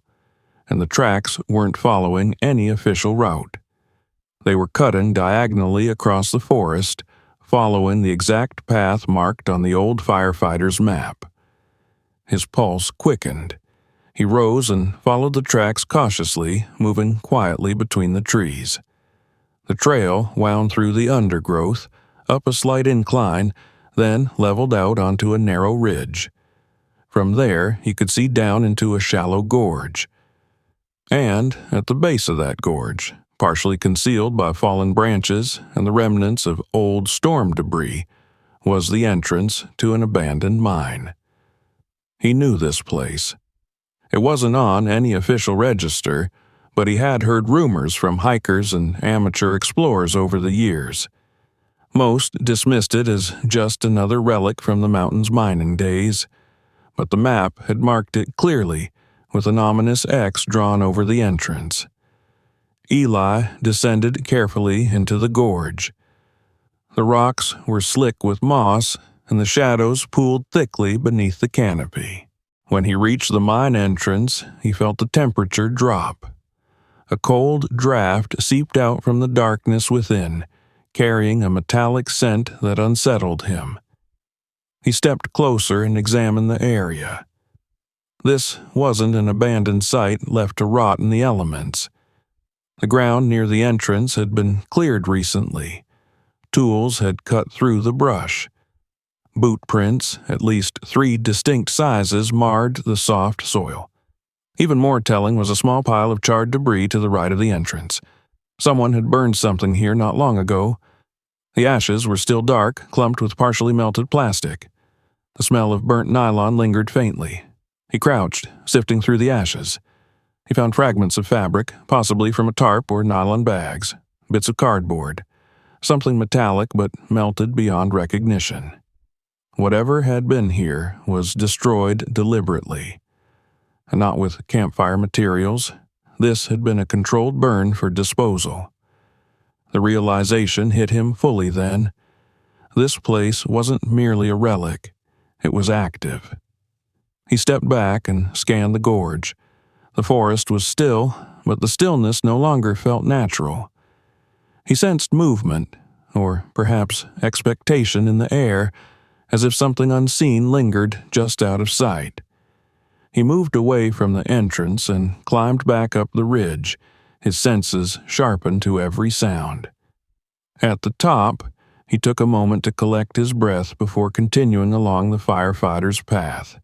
and the tracks weren't following any official route. They were cutting diagonally across the forest, following the exact path marked on the old firefighter's map. His pulse quickened. He rose and followed the tracks cautiously, moving quietly between the trees. The trail wound through the undergrowth, up a slight incline, then leveled out onto a narrow ridge. From there, he could see down into a shallow gorge. And at the base of that gorge, partially concealed by fallen branches and the remnants of old storm debris, was the entrance to an abandoned mine. He knew this place. It wasn't on any official register, but he had heard rumors from hikers and amateur explorers over the years. Most dismissed it as just another relic from the mountain's mining days, but the map had marked it clearly with an ominous X drawn over the entrance. Eli descended carefully into the gorge. The rocks were slick with moss, and the shadows pooled thickly beneath the canopy. When he reached the mine entrance, he felt the temperature drop. A cold draft seeped out from the darkness within, carrying a metallic scent that unsettled him. He stepped closer and examined the area. This wasn't an abandoned site left to rot in the elements. The ground near the entrance had been cleared recently. Tools had cut through the brush. Boot prints, at least 3 distinct sizes, marred the soft soil. Even more telling was a small pile of charred debris to the right of the entrance. Someone had burned something here not long ago. The ashes were still dark, clumped with partially melted plastic. The smell of burnt nylon lingered faintly. He crouched, sifting through the ashes. He found fragments of fabric, possibly from a tarp or nylon bags, bits of cardboard, something metallic but melted beyond recognition. Whatever had been here was destroyed deliberately. And not with campfire materials. This had been a controlled burn for disposal. The realization hit him fully then. This place wasn't merely a relic. It was active. He stepped back and scanned the gorge. The forest was still, but the stillness no longer felt natural. He sensed movement, or perhaps expectation in the air, as if something unseen lingered just out of sight. He moved away from the entrance and climbed back up the ridge, his senses sharpened to every sound. At the top, he took a moment to collect his breath before continuing along the firefighter's path.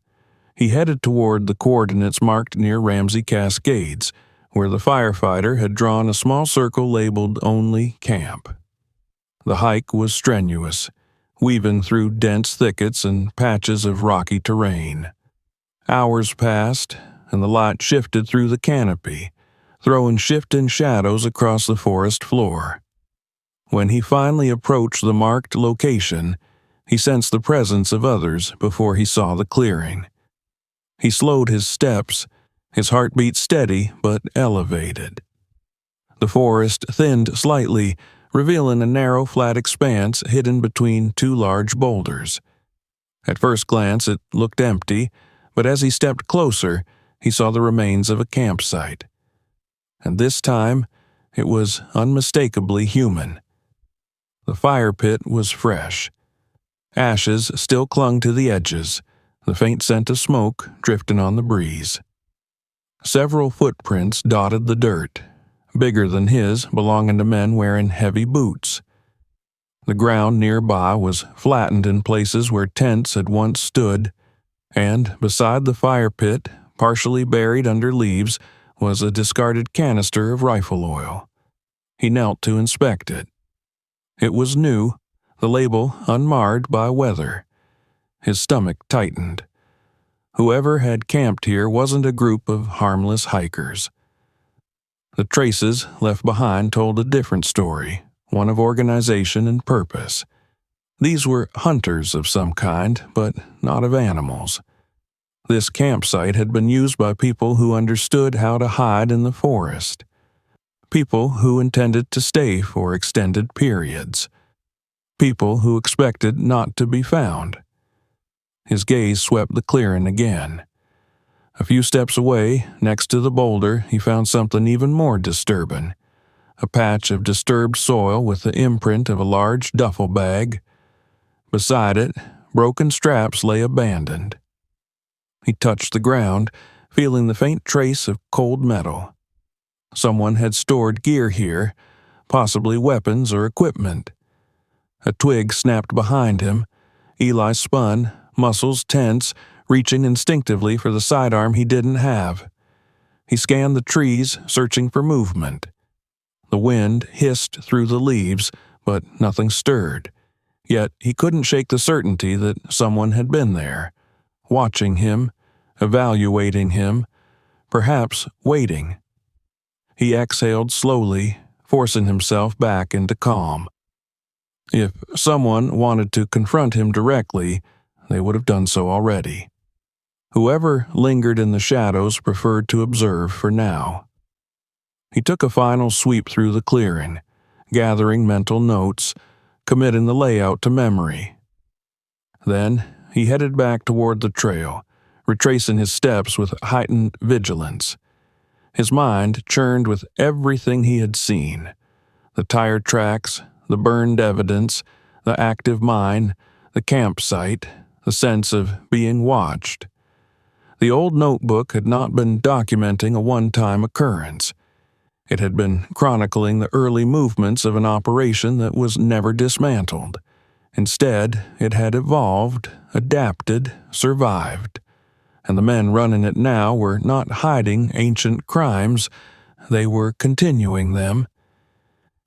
He headed toward the coordinates marked near Ramsey Cascades, where the firefighter had drawn a small circle labeled Only Camp. The hike was strenuous, weaving through dense thickets and patches of rocky terrain. Hours passed, and the light shifted through the canopy, throwing shifting shadows across the forest floor. When he finally approached the marked location, he sensed the presence of others before he saw the clearing. He slowed his steps, his heartbeat steady but elevated. The forest thinned slightly, revealing a narrow, flat expanse hidden between 2 large boulders. At first glance, it looked empty, but as he stepped closer, he saw the remains of a campsite. And this time, it was unmistakably human. The fire pit was fresh. Ashes still clung to the edges, the faint scent of smoke drifting on the breeze. Several footprints dotted the dirt, bigger than his, belonging to men wearing heavy boots. The ground nearby was flattened in places where tents had once stood, and beside the fire pit, partially buried under leaves, was a discarded canister of rifle oil. He knelt to inspect it. It was new, the label unmarred by weather. His stomach tightened. Whoever had camped here wasn't a group of harmless hikers. The traces left behind told a different story, one of organization and purpose. These were hunters of some kind, but not of animals. This campsite had been used by people who understood how to hide in the forest. People who intended to stay for extended periods. People who expected not to be found. His gaze swept the clearing again. A few steps away, next to the boulder, he found something even more disturbing. A patch of disturbed soil with the imprint of a large duffel bag. Beside it, broken straps lay abandoned. He touched the ground, feeling the faint trace of cold metal. Someone had stored gear here, possibly weapons or equipment. A twig snapped behind him. Eli spun, muscles tense, reaching instinctively for the sidearm he didn't have. He scanned the trees, searching for movement. The wind hissed through the leaves, but nothing stirred. Yet he couldn't shake the certainty that someone had been there, watching him, evaluating him, perhaps waiting. he exhaled slowly, forcing himself back into calm. If someone wanted to confront him directly, they would have done so already. Whoever lingered in the shadows preferred to observe for now. He took a final sweep through the clearing, gathering mental notes, committing the layout to memory. Then he headed back toward the trail, retracing his steps with heightened vigilance. His mind churned with everything he had seen: the tire tracks, the burned evidence, the active mine, the campsite, the sense of being watched. The old notebook had not been documenting a one-time occurrence. It had been chronicling the early movements of an operation that was never dismantled. Instead, it had evolved, adapted, survived. And the men running it now were not hiding ancient crimes, they were continuing them.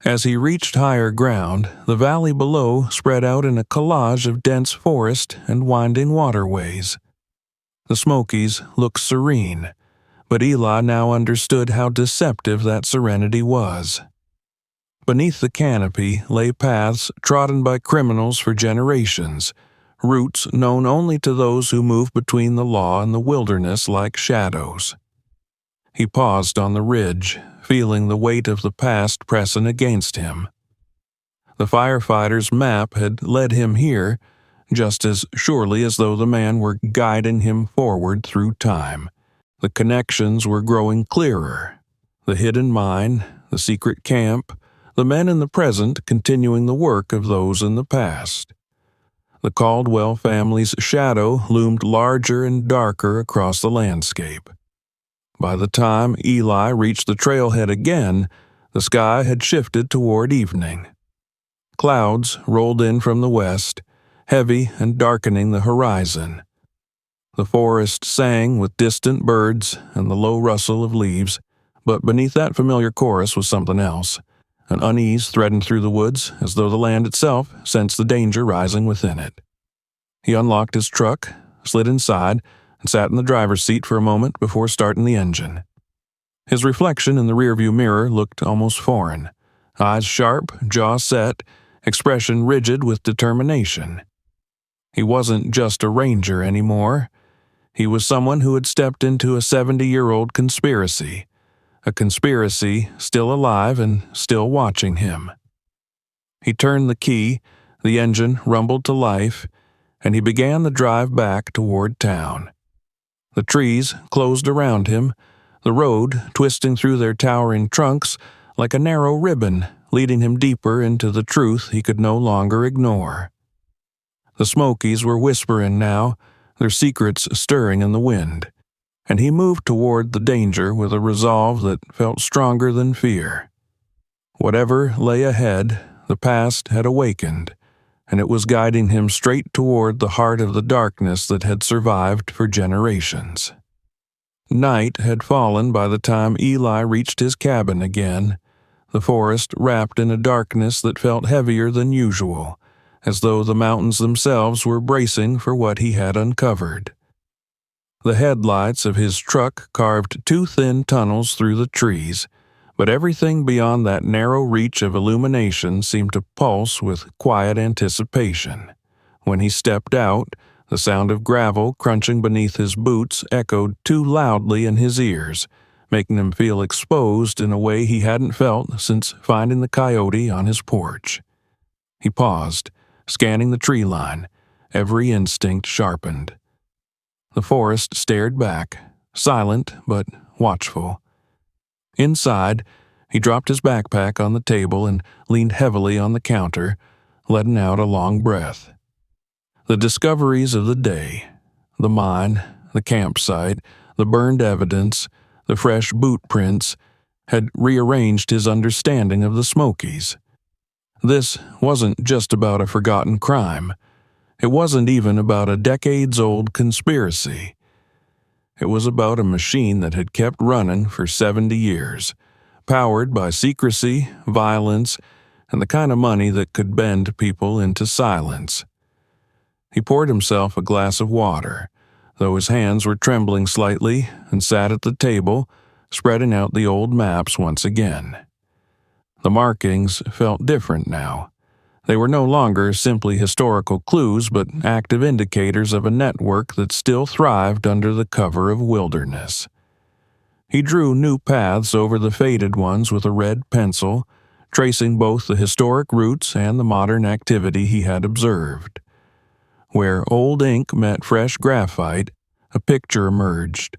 As he reached higher ground, the valley below spread out in a collage of dense forest and winding waterways. The Smokies looked serene, but Eli now understood how deceptive that serenity was. Beneath the canopy lay paths trodden by criminals for generations, routes known only to those who move between the law and the wilderness like shadows. He paused on the ridge, feeling the weight of the past pressing against him. The firefighter's map had led him here, just as surely as though the man were guiding him forward through time. The connections were growing clearer. The hidden mine, the secret camp, the men in the present continuing the work of those in the past. The Caldwell family's shadow loomed larger and darker across the landscape. By the time Eli reached the trailhead again, the sky had shifted toward evening. Clouds rolled in from the west, heavy and darkening the horizon. The forest sang with distant birds and the low rustle of leaves, but beneath that familiar chorus was something else. An unease threatened through the woods, as though the land itself sensed the danger rising within it. He unlocked his truck, slid inside, and sat in the driver's seat for a moment before starting the engine. His reflection in the rearview mirror looked almost foreign. Eyes sharp, jaw set, expression rigid with determination. He wasn't just a ranger anymore. He was someone who had stepped into a 70-year-old conspiracy. A conspiracy still alive and still watching him. He turned the key, the engine rumbled to life, and he began the drive back toward town. The trees closed around him, the road twisting through their towering trunks like a narrow ribbon, leading him deeper into the truth he could no longer ignore. The Smokies were whispering now, their secrets stirring in the wind, and he moved toward the danger with a resolve that felt stronger than fear. Whatever lay ahead, the past had awakened, and it was guiding him straight toward the heart of the darkness that had survived for generations. Night had fallen by the time Eli reached his cabin again, the forest wrapped in a darkness that felt heavier than usual, as though the mountains themselves were bracing for what he had uncovered. The headlights of his truck carved two thin tunnels through the trees, but everything beyond that narrow reach of illumination seemed to pulse with quiet anticipation. When he stepped out, the sound of gravel crunching beneath his boots echoed too loudly in his ears, making him feel exposed in a way he hadn't felt since finding the coyote on his porch. He paused, scanning the tree line, every instinct sharpened. The forest stared back, silent but watchful. Inside, he dropped his backpack on the table and leaned heavily on the counter, letting out a long breath. The discoveries of the day, the mine, the campsite, the burned evidence, the fresh boot prints, had rearranged his understanding of the Smokies. This wasn't just about a forgotten crime. It wasn't even about a decades-old conspiracy. It was about a machine that had kept running for 70 years, powered by secrecy, violence, and the kind of money that could bend people into silence. He poured himself a glass of water, though his hands were trembling slightly, and sat at the table, spreading out the old maps once again. The markings felt different now. They were no longer simply historical clues, but active indicators of a network that still thrived under the cover of wilderness. He drew new paths over the faded ones with a red pencil, tracing both the historic routes and the modern activity he had observed. Where old ink met fresh graphite, a picture emerged,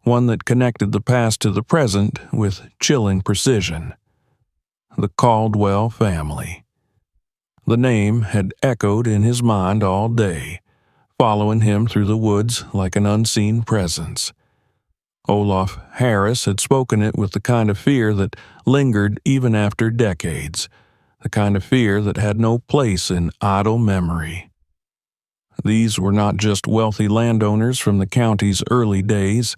one that connected the past to the present with chilling precision. The Caldwell family. The name had echoed in his mind all day, following him through the woods like an unseen presence. Olaf Harris had spoken it with the kind of fear that lingered even after decades, the kind of fear that had no place in idle memory. These were not just wealthy landowners from the county's early days.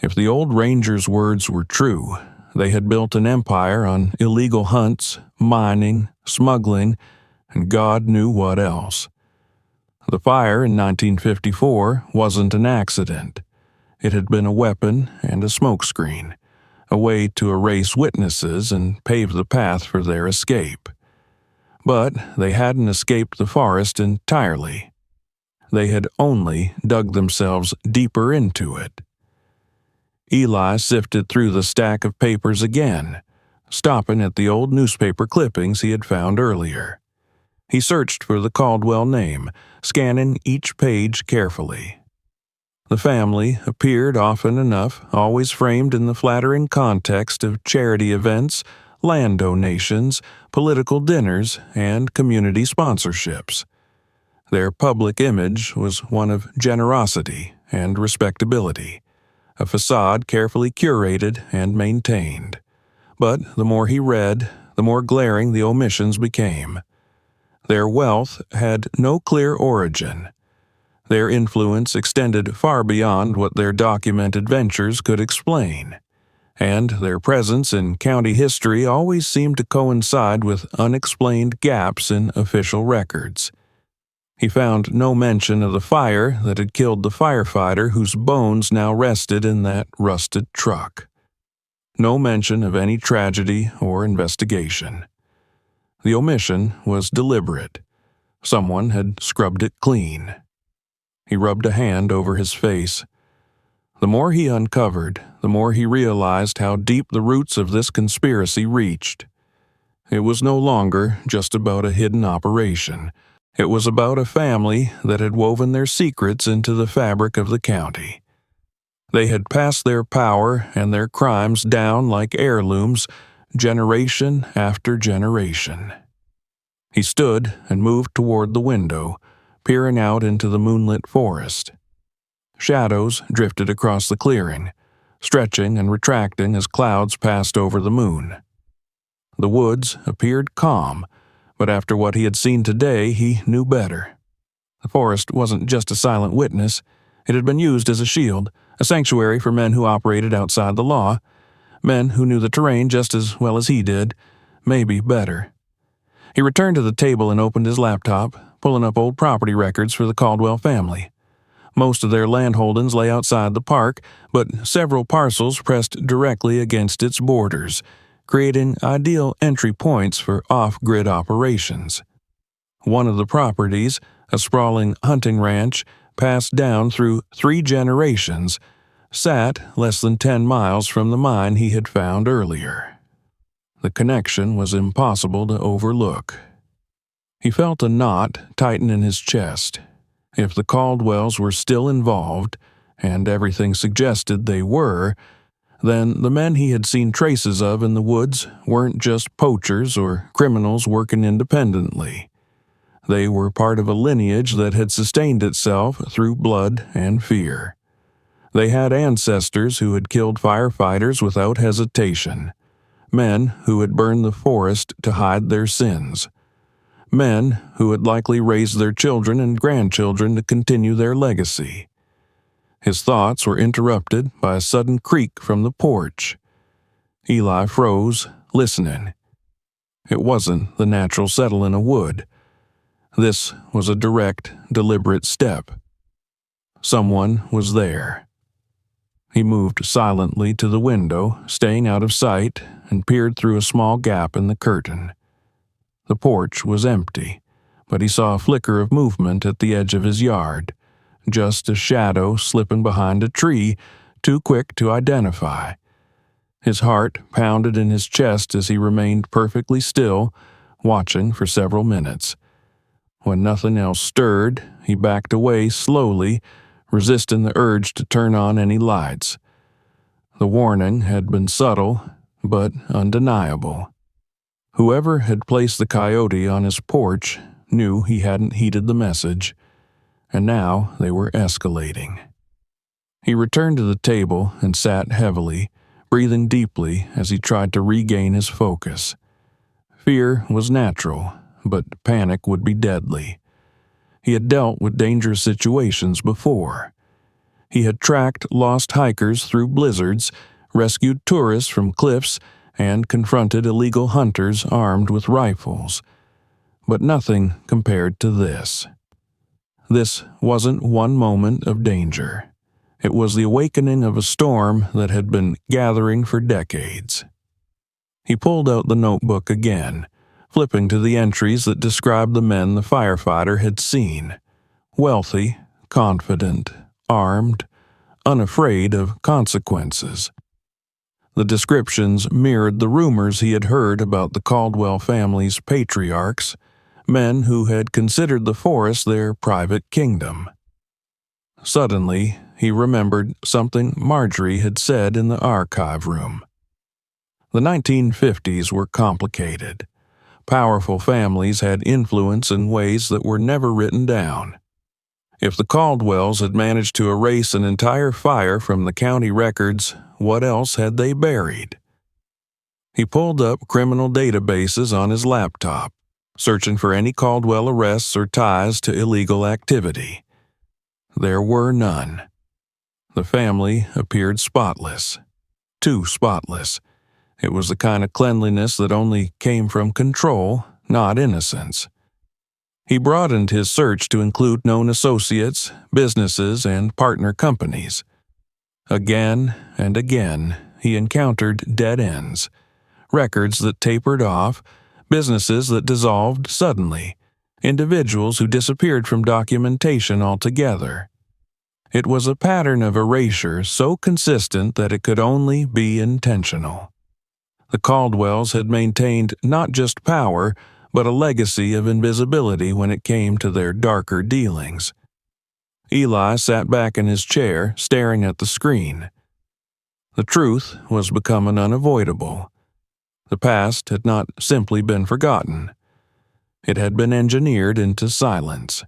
If the old ranger's words were true, they had built an empire on illegal hunts, mining, smuggling, and God knew what else. The fire in 1954 wasn't an accident. It had been a weapon and a smokescreen, a way to erase witnesses and pave the path for their escape. But they hadn't escaped the forest entirely. They had only dug themselves deeper into it. Eli sifted through the stack of papers again, stopping at the old newspaper clippings he had found earlier. He searched for the Caldwell name, scanning each page carefully. The family appeared often enough, always framed in the flattering context of charity events, land donations, political dinners, and community sponsorships. Their public image was one of generosity and respectability, a facade carefully curated and maintained. But the more he read, the more glaring the omissions became. Their wealth had no clear origin. Their influence extended far beyond what their documented ventures could explain, and their presence in county history always seemed to coincide with unexplained gaps in official records. He found no mention of the fire that had killed the firefighter whose bones now rested in that rusted truck. No mention of any tragedy or investigation. The omission was deliberate. Someone had scrubbed it clean. He rubbed a hand over his face. The more he uncovered, the more he realized how deep the roots of this conspiracy reached. It was no longer just about a hidden operation. It was about a family that had woven their secrets into the fabric of the county. They had passed their power and their crimes down like heirlooms, generation after generation. He stood and moved toward the window, peering out into the moonlit forest. Shadows drifted across the clearing, stretching and retracting as clouds passed over the moon. The woods appeared calm, but after what he had seen today, he knew better. The forest wasn't just a silent witness. It had been used as a shield, a sanctuary for men who operated outside the law, men who knew the terrain just as well as he did, maybe better. He returned to the table and opened his laptop, pulling up old property records for the Caldwell family. Most of their land holdings lay outside the park, but several parcels pressed directly against its borders, creating ideal entry points for off-grid operations. One of the properties, a sprawling hunting ranch, passed down through 3 generations, sat less than 10 miles from the mine he had found earlier. The connection was impossible to overlook. He felt a knot tighten in his chest. If the Caldwells were still involved, and everything suggested they were, then the men he had seen traces of in the woods weren't just poachers or criminals working independently. They were part of a lineage that had sustained itself through blood and fear. They had ancestors who had killed firefighters without hesitation, men who had burned the forest to hide their sins, men who had likely raised their children and grandchildren to continue their legacy. His thoughts were interrupted by a sudden creak from the porch. Eli froze, listening. It wasn't the natural settle in a wood. This was a direct, deliberate step. Someone was there. He moved silently to the window, staying out of sight, and peered through a small gap in the curtain. The porch was empty, but he saw a flicker of movement at the edge of his yard, just a shadow slipping behind a tree, too quick to identify. His heart pounded in his chest as he remained perfectly still, watching for several minutes. When nothing else stirred, he backed away slowly, resisting the urge to turn on any lights. The warning had been subtle, but undeniable. Whoever had placed the coyote on his porch knew he hadn't heeded the message, and now they were escalating. He returned to the table and sat heavily, breathing deeply as he tried to regain his focus. Fear was natural, but panic would be deadly. He had dealt with dangerous situations before. He had tracked lost hikers through blizzards, rescued tourists from cliffs, and confronted illegal hunters armed with rifles. But nothing compared to this. This wasn't one moment of danger. It was the awakening of a storm that had been gathering for decades. He pulled out the notebook again, flipping to the entries that described the men the firefighter had seen. Wealthy, confident, armed, unafraid of consequences. The descriptions mirrored the rumors he had heard about the Caldwell family's patriarchs, men who had considered the forest their private kingdom. Suddenly, he remembered something Marjorie had said in the archive room. The 1950s were complicated. Powerful families had influence in ways that were never written down. If the Caldwells had managed to erase an entire fire from the county records, what else had they buried? He pulled up criminal databases on his laptop, searching for any Caldwell arrests or ties to illegal activity. There were none. The family appeared spotless. Too spotless. It was the kind of cleanliness that only came from control, not innocence. He broadened his search to include known associates, businesses, and partner companies. Again and again, he encountered dead ends, records that tapered off, businesses that dissolved suddenly, individuals who disappeared from documentation altogether. It was a pattern of erasure so consistent that it could only be intentional. The Caldwells had maintained not just power, but a legacy of invisibility when it came to their darker dealings. Eli sat back in his chair, staring at the screen. The truth was becoming unavoidable. The past had not simply been forgotten. It had been engineered into silence,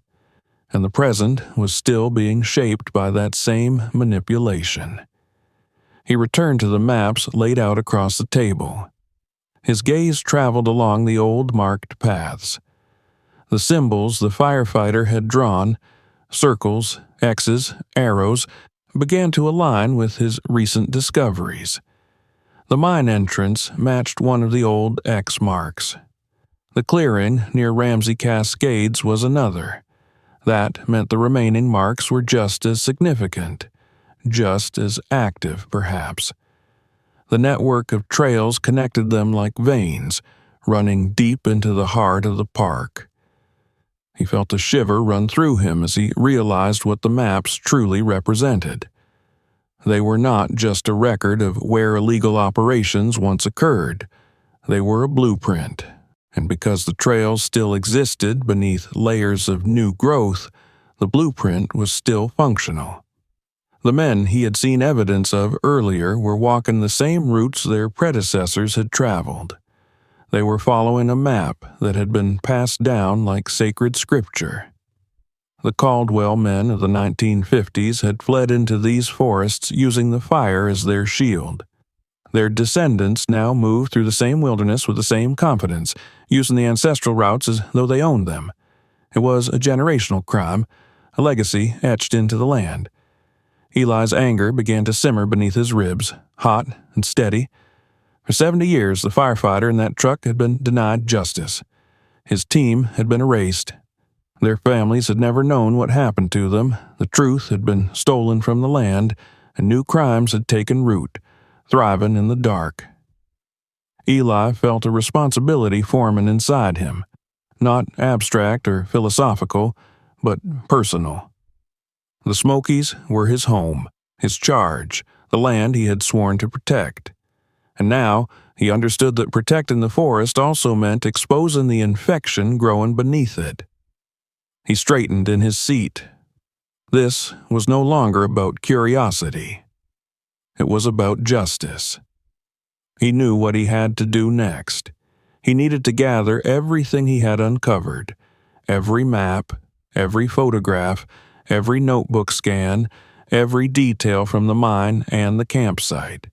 and the present was still being shaped by that same manipulation. He returned to the maps laid out across the table. His gaze traveled along the old marked paths. The symbols the firefighter had drawn, circles, X's, arrows, began to align with his recent discoveries. The mine entrance matched one of the old X marks. The clearing near Ramsey Cascades was another. That meant the remaining marks were just as significant, just as active, perhaps. The network of trails connected them like veins, running deep into the heart of the park. He felt a shiver run through him as he realized what the maps truly represented. They were not just a record of where illegal operations once occurred. They were a blueprint, and because the trails still existed beneath layers of new growth, the blueprint was still functional. The men he had seen evidence of earlier were walking the same routes their predecessors had traveled. They were following a map that had been passed down like sacred scripture. The Caldwell men of the 1950s had fled into these forests using the fire as their shield. Their descendants now moved through the same wilderness with the same confidence, using the ancestral routes as though they owned them. It was a generational crime, a legacy etched into the land. Eli's anger began to simmer beneath his ribs, hot and steady. For 70 years, the firefighter in that truck had been denied justice. His team had been erased. Their families had never known what happened to them. The truth had been stolen from the land, and new crimes had taken root, thriving in the dark. Eli felt a responsibility forming inside him, not abstract or philosophical, but personal. The Smokies were his home, his charge, the land he had sworn to protect. And now he understood that protecting the forest also meant exposing the infection growing beneath it. He straightened in his seat. This was no longer about curiosity. It was about justice. He knew what he had to do next. He needed to gather everything he had uncovered, every map, every photograph, every notebook scan, every detail from the mine and the campsite.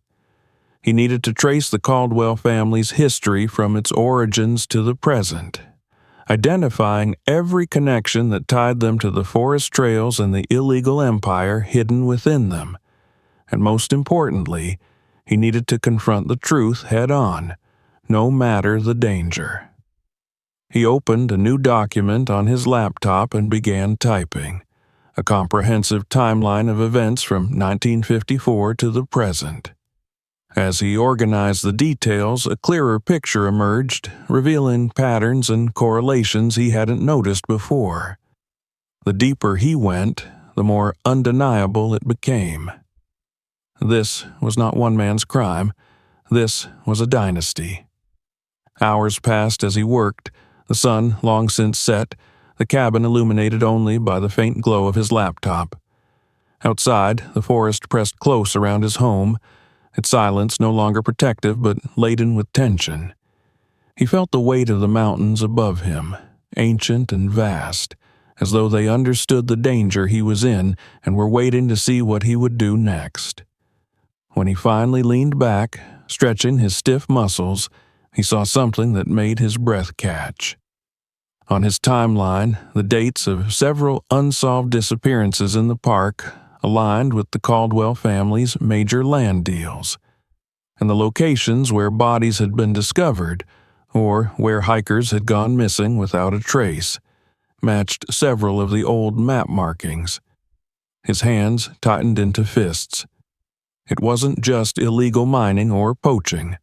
He needed to trace the Caldwell family's history from its origins to the present, identifying every connection that tied them to the forest trails and the illegal empire hidden within them. And most importantly, he needed to confront the truth head-on, no matter the danger. He opened a new document on his laptop and began typing, a comprehensive timeline of events from 1954 to the present. As he organized the details, a clearer picture emerged, revealing patterns and correlations he hadn't noticed before. The deeper he went, the more undeniable it became. This was not one man's crime. This was a dynasty. Hours passed as he worked, the sun long since set, the cabin illuminated only by the faint glow of his laptop. Outside, the forest pressed close around his home, its silence no longer protective but laden with tension. He felt the weight of the mountains above him, ancient and vast, as though they understood the danger he was in and were waiting to see what he would do next. When he finally leaned back, stretching his stiff muscles, he saw something that made his breath catch. On his timeline, the dates of several unsolved disappearances in the park aligned with the Caldwell family's major land deals, and the locations where bodies had been discovered, or where hikers had gone missing without a trace, matched several of the old map markings. His hands tightened into fists. It wasn't just illegal mining or poaching.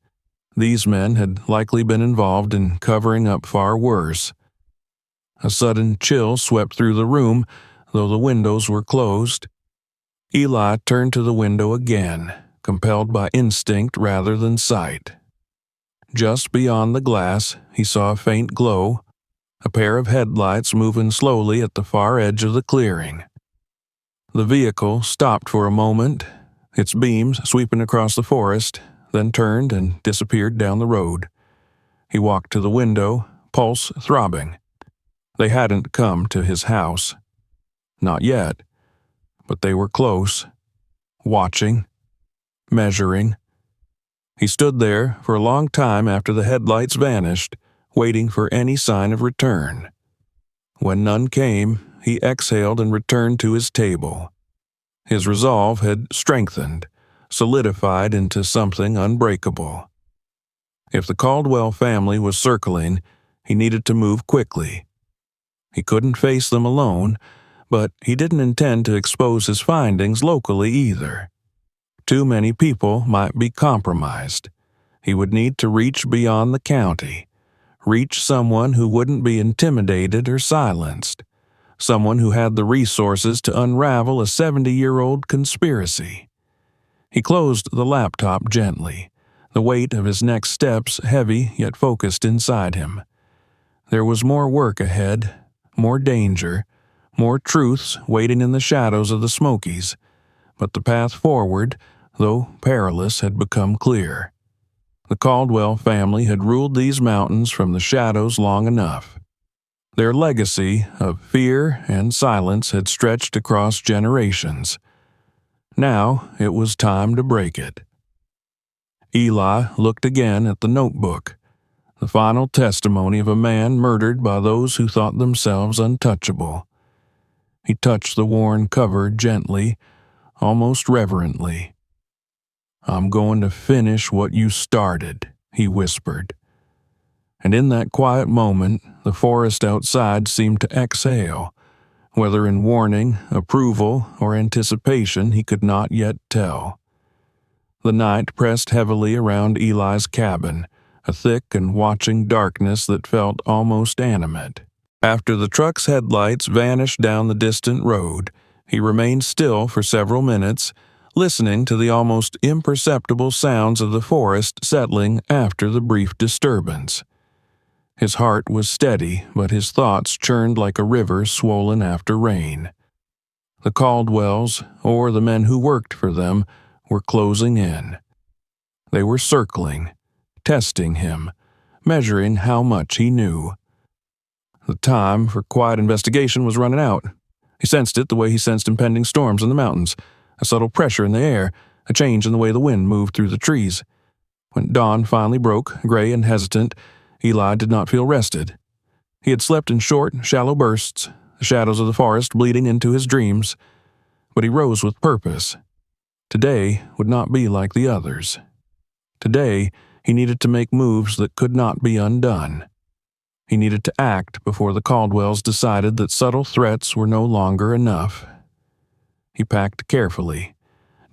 These men had likely been involved in covering up far worse. A sudden chill swept through the room, though the windows were closed. Eli turned to the window again, compelled by instinct rather than sight. Just beyond the glass, he saw a faint glow, a pair of headlights moving slowly at the far edge of the clearing. The vehicle stopped for a moment, its beams sweeping across the forest, then turned and disappeared down the road. He walked to the window, pulse throbbing. They hadn't come to his house. Not yet. But they were close, watching, measuring. He stood there for a long time after the headlights vanished, waiting for any sign of return. When none came, he exhaled and returned to his table. His resolve had strengthened, solidified into something unbreakable. If the Caldwell family was circling, he needed to move quickly. He couldn't face them alone, but he didn't intend to expose his findings locally either. Too many people might be compromised. He would need to reach beyond the county, reach someone who wouldn't be intimidated or silenced, someone who had the resources to unravel a 70-year-old conspiracy. He closed the laptop gently, the weight of his next steps heavy yet focused inside him. There was more work ahead, more danger, more truths waiting in the shadows of the Smokies, but the path forward, though perilous, had become clear. The Caldwell family had ruled these mountains from the shadows long enough. Their legacy of fear and silence had stretched across generations. Now it was time to break it. Eli looked again at the notebook, the final testimony of a man murdered by those who thought themselves untouchable. He touched the worn cover gently, almost reverently. "I'm going to finish what you started," he whispered. And in that quiet moment, the forest outside seemed to exhale, Whether in warning, approval, or anticipation, he could not yet tell. The night pressed heavily around Eli's cabin, a thick and watching darkness that felt almost animate. After the truck's headlights vanished down the distant road, he remained still for several minutes, listening to the almost imperceptible sounds of the forest settling after the brief disturbance. His heart was steady, but his thoughts churned like a river swollen after rain. The Caldwells, or the men who worked for them, were closing in. They were circling, testing him, measuring how much he knew. The time for quiet investigation was running out. He sensed it the way he sensed impending storms in the mountains, a subtle pressure in the air, a change in the way the wind moved through the trees. When dawn finally broke, gray and hesitant, Eli did not feel rested. He had slept in short, shallow bursts, the shadows of the forest bleeding into his dreams, but he rose with purpose. Today would not be like the others. Today, he needed to make moves that could not be undone. He needed to act before the Caldwells decided that subtle threats were no longer enough. He packed carefully.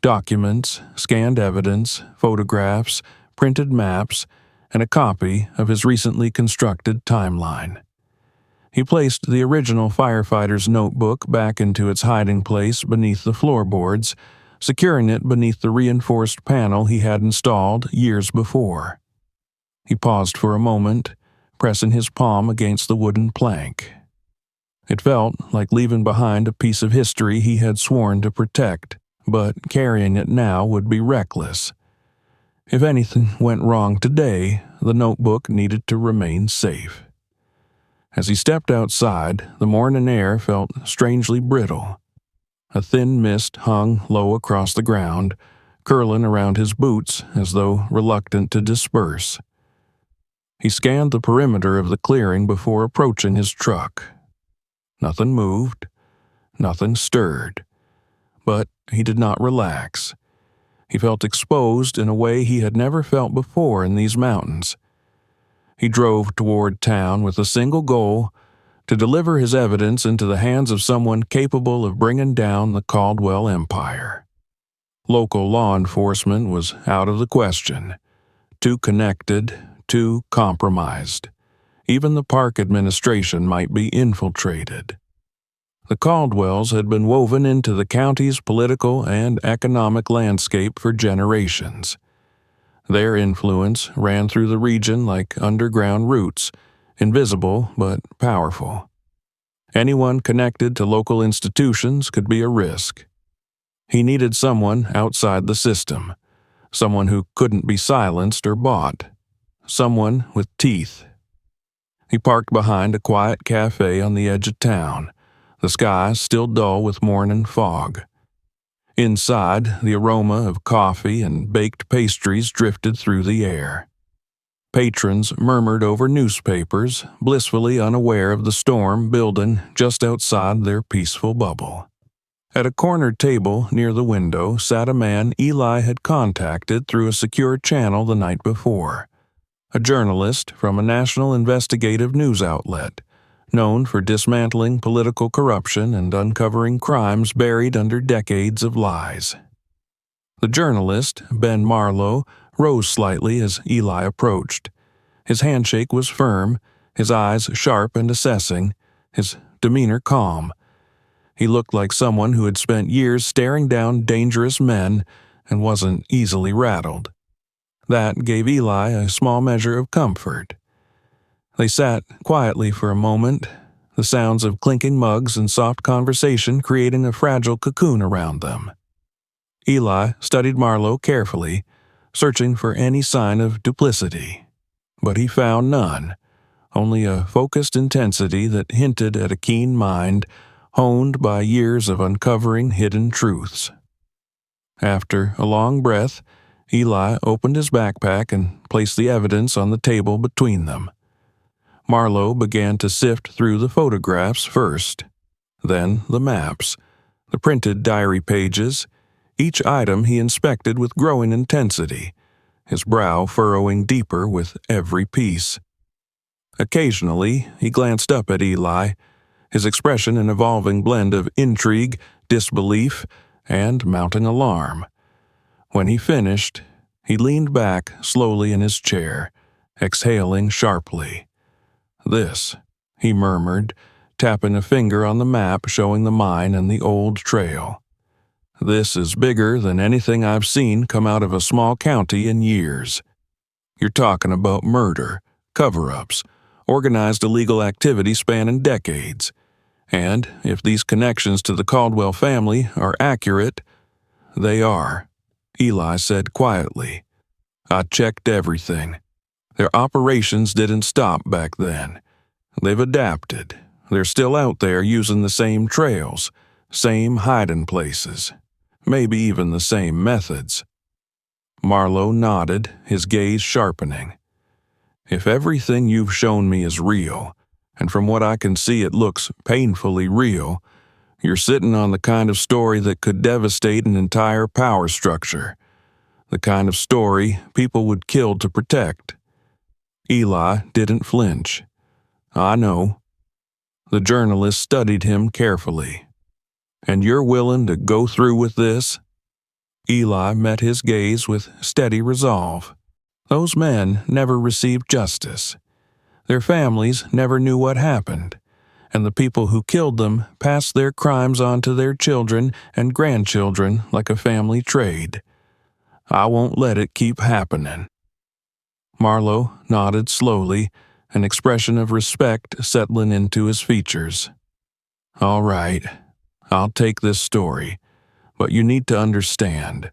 Documents, scanned evidence, photographs, printed maps, and a copy of his recently constructed timeline. He placed the original firefighter's notebook back into its hiding place beneath the floorboards, securing it beneath the reinforced panel he had installed years before. He paused for a moment, pressing his palm against the wooden plank. It felt like leaving behind a piece of history he had sworn to protect, but carrying it now would be reckless. If anything went wrong today, the notebook needed to remain safe. As he stepped outside, the morning air felt strangely brittle. A thin mist hung low across the ground, curling around his boots as though reluctant to disperse. He scanned the perimeter of the clearing before approaching his truck. Nothing moved, nothing stirred. But he did not relax. He felt exposed in a way he had never felt before in these mountains. He drove toward town with a single goal: to deliver his evidence into the hands of someone capable of bringing down the Caldwell empire. Local law enforcement was out of the question. Too connected, too compromised. Even the park administration might be infiltrated. The Caldwells had been woven into the county's political and economic landscape for generations. Their influence ran through the region like underground roots, invisible but powerful. Anyone connected to local institutions could be a risk. He needed someone outside the system, someone who couldn't be silenced or bought, someone with teeth. He parked behind a quiet cafe on the edge of town, the sky still dull with morning fog. Inside, the aroma of coffee and baked pastries drifted through the air. Patrons murmured over newspapers, blissfully unaware of the storm building just outside their peaceful bubble. At a corner table near the window sat a man Eli had contacted through a secure channel the night before, a journalist from a national investigative news outlet, known for dismantling political corruption and uncovering crimes buried under decades of lies. The journalist, Ben Marlowe, rose slightly as Eli approached. His handshake was firm, his eyes sharp and assessing, his demeanor calm. He looked like someone who had spent years staring down dangerous men and wasn't easily rattled. That gave Eli a small measure of comfort. They sat quietly for a moment, the sounds of clinking mugs and soft conversation creating a fragile cocoon around them. Eli studied Marlowe carefully, searching for any sign of duplicity. But he found none, only a focused intensity that hinted at a keen mind, honed by years of uncovering hidden truths. After a long breath, Eli opened his backpack and placed the evidence on the table between them. Marlowe began to sift through the photographs first, then the maps, the printed diary pages. Each item he inspected with growing intensity, his brow furrowing deeper with every piece. Occasionally, he glanced up at Eli, his expression an evolving blend of intrigue, disbelief, and mounting alarm. When he finished, he leaned back slowly in his chair, exhaling sharply. "This," he murmured, tapping a finger on the map showing the mine and the old trail. "This is bigger than anything I've seen come out of a small county in years. You're talking about murder, cover-ups, organized illegal activity spanning decades. And if these connections to the Caldwell family are accurate, they are," Eli said quietly. "I checked everything. Their operations didn't stop back then. They've adapted. They're still out there using the same trails, same hiding places, maybe even the same methods." Marlowe nodded, his gaze sharpening. "If everything you've shown me is real, and from what I can see it looks painfully real, you're sitting on the kind of story that could devastate an entire power structure, the kind of story people would kill to protect." Eli didn't flinch. "I know." The journalist studied him carefully. "And you're willing to go through with this?" Eli met his gaze with steady resolve. Those men never received justice. Their families never knew what happened, and the people who killed them passed their crimes on to their children and grandchildren like a family trade. "I won't let it keep happening." Marlowe nodded slowly, an expression of respect settling into his features. "All right, I'll take this story, but you need to understand.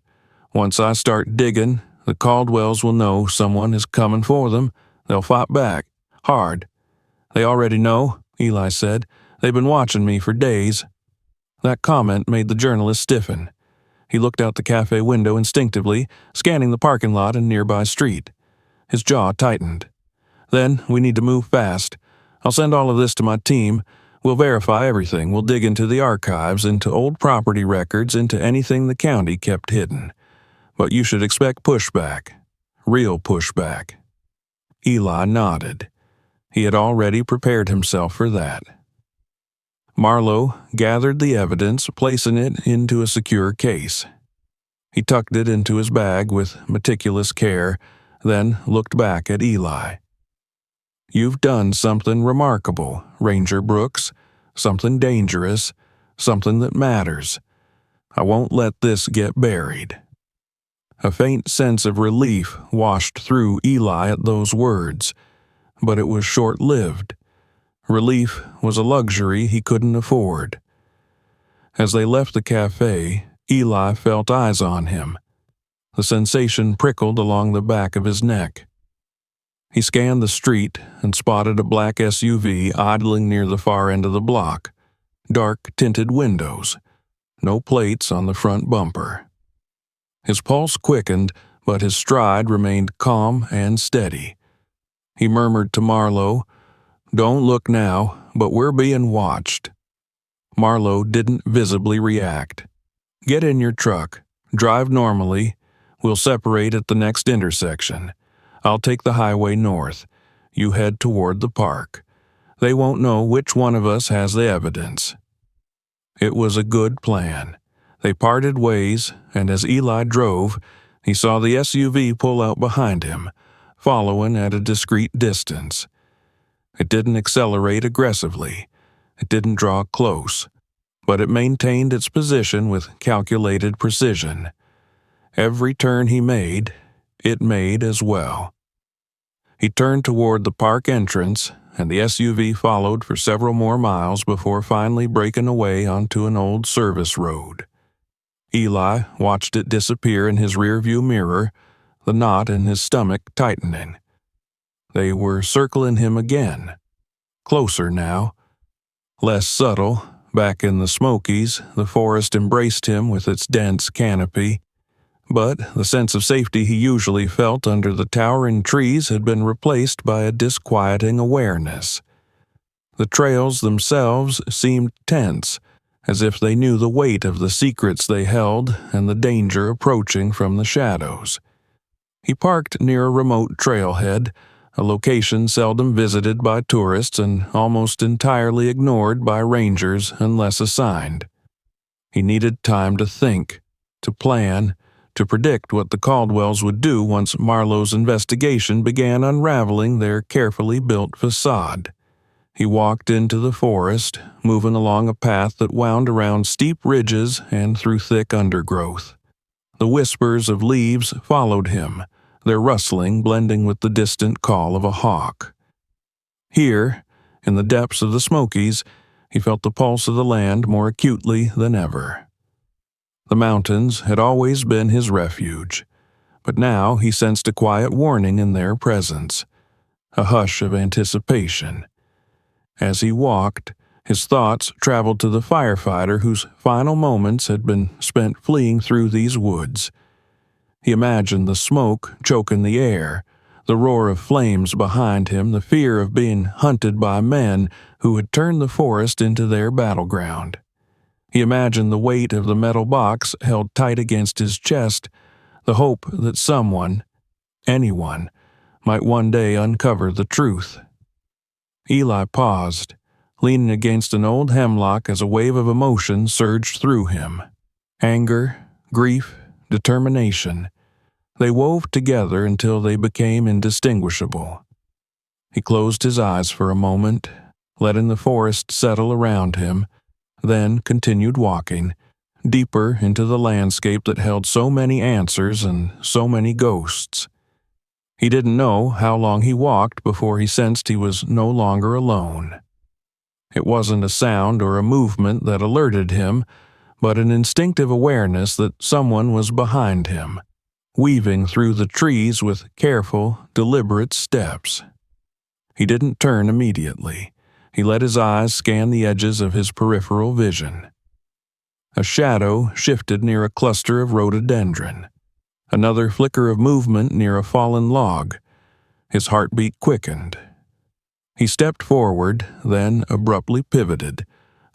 Once I start digging, the Caldwells will know someone is coming for them. They'll fight back. Hard." "They already know," Eli said. "They've been watching me for days." That comment made the journalist stiffen. He looked out the cafe window instinctively, scanning the parking lot and nearby street. His jaw tightened. "Then we need to move fast. I'll send all of this to my team. We'll verify everything. We'll dig into the archives, into old property records, into anything the county kept hidden. But you should expect pushback. Real pushback." Eli nodded. He had already prepared himself for that. Marlowe gathered the evidence, placing it into a secure case. He tucked it into his bag with meticulous care, then looked back at Eli. "You've done something remarkable, Ranger Brooks, something dangerous, something that matters. I won't let this get buried." A faint sense of relief washed through Eli at those words, but it was short-lived. Relief was a luxury he couldn't afford. As they left the cafe, Eli felt eyes on him. The sensation prickled along the back of his neck. He scanned the street and spotted a black SUV idling near the far end of the block. Dark-tinted windows. No plates on the front bumper. His pulse quickened, but his stride remained calm and steady. He murmured to Marlowe, "Don't look now, but we're being watched." Marlowe didn't visibly react. "Get in your truck. Drive normally. We'll separate at the next intersection. I'll take the highway north. You head toward the park. They won't know which one of us has the evidence." It was a good plan. They parted ways, and as Eli drove, he saw the SUV pull out behind him, following at a discreet distance. It didn't accelerate aggressively. It didn't draw close, but it maintained its position with calculated precision. Every turn he made, it made as well. He turned toward the park entrance, and the SUV followed for several more miles before finally breaking away onto an old service road. Eli watched it disappear in his rearview mirror, the knot in his stomach tightening. They were circling him again. Closer now. Less subtle. Back in the Smokies, the forest embraced him with its dense canopy. But the sense of safety he usually felt under the towering trees had been replaced by a disquieting awareness. The trails themselves seemed tense, as if they knew the weight of the secrets they held and the danger approaching from the shadows. He parked near a remote trailhead, a location seldom visited by tourists and almost entirely ignored by rangers unless assigned. He needed time to think, to plan, to predict what the Caldwells would do once Marlowe's investigation began unraveling their carefully built facade. He walked into the forest, moving along a path that wound around steep ridges and through thick undergrowth. The whispers of leaves followed him, their rustling blending with the distant call of a hawk. Here, in the depths of the Smokies, he felt the pulse of the land more acutely than ever. The mountains had always been his refuge, but now he sensed a quiet warning in their presence, a hush of anticipation. As he walked, his thoughts traveled to the firefighter whose final moments had been spent fleeing through these woods. He imagined the smoke choking the air, the roar of flames behind him, the fear of being hunted by men who had turned the forest into their battleground. He imagined the weight of the metal box held tight against his chest, the hope that someone, anyone, might one day uncover the truth. Eli paused, leaning against an old hemlock as a wave of emotion surged through him. Anger, grief, determination. They wove together until they became indistinguishable. He closed his eyes for a moment, letting the forest settle around him, then continued walking, deeper into the landscape that held so many answers and so many ghosts. He didn't know how long he walked before he sensed he was no longer alone. It wasn't a sound or a movement that alerted him, but an instinctive awareness that someone was behind him, weaving through the trees with careful, deliberate steps. He didn't turn immediately. He let his eyes scan the edges of his peripheral vision. A shadow shifted near a cluster of rhododendron. Another flicker of movement near a fallen log. His heartbeat quickened. He stepped forward, then abruptly pivoted,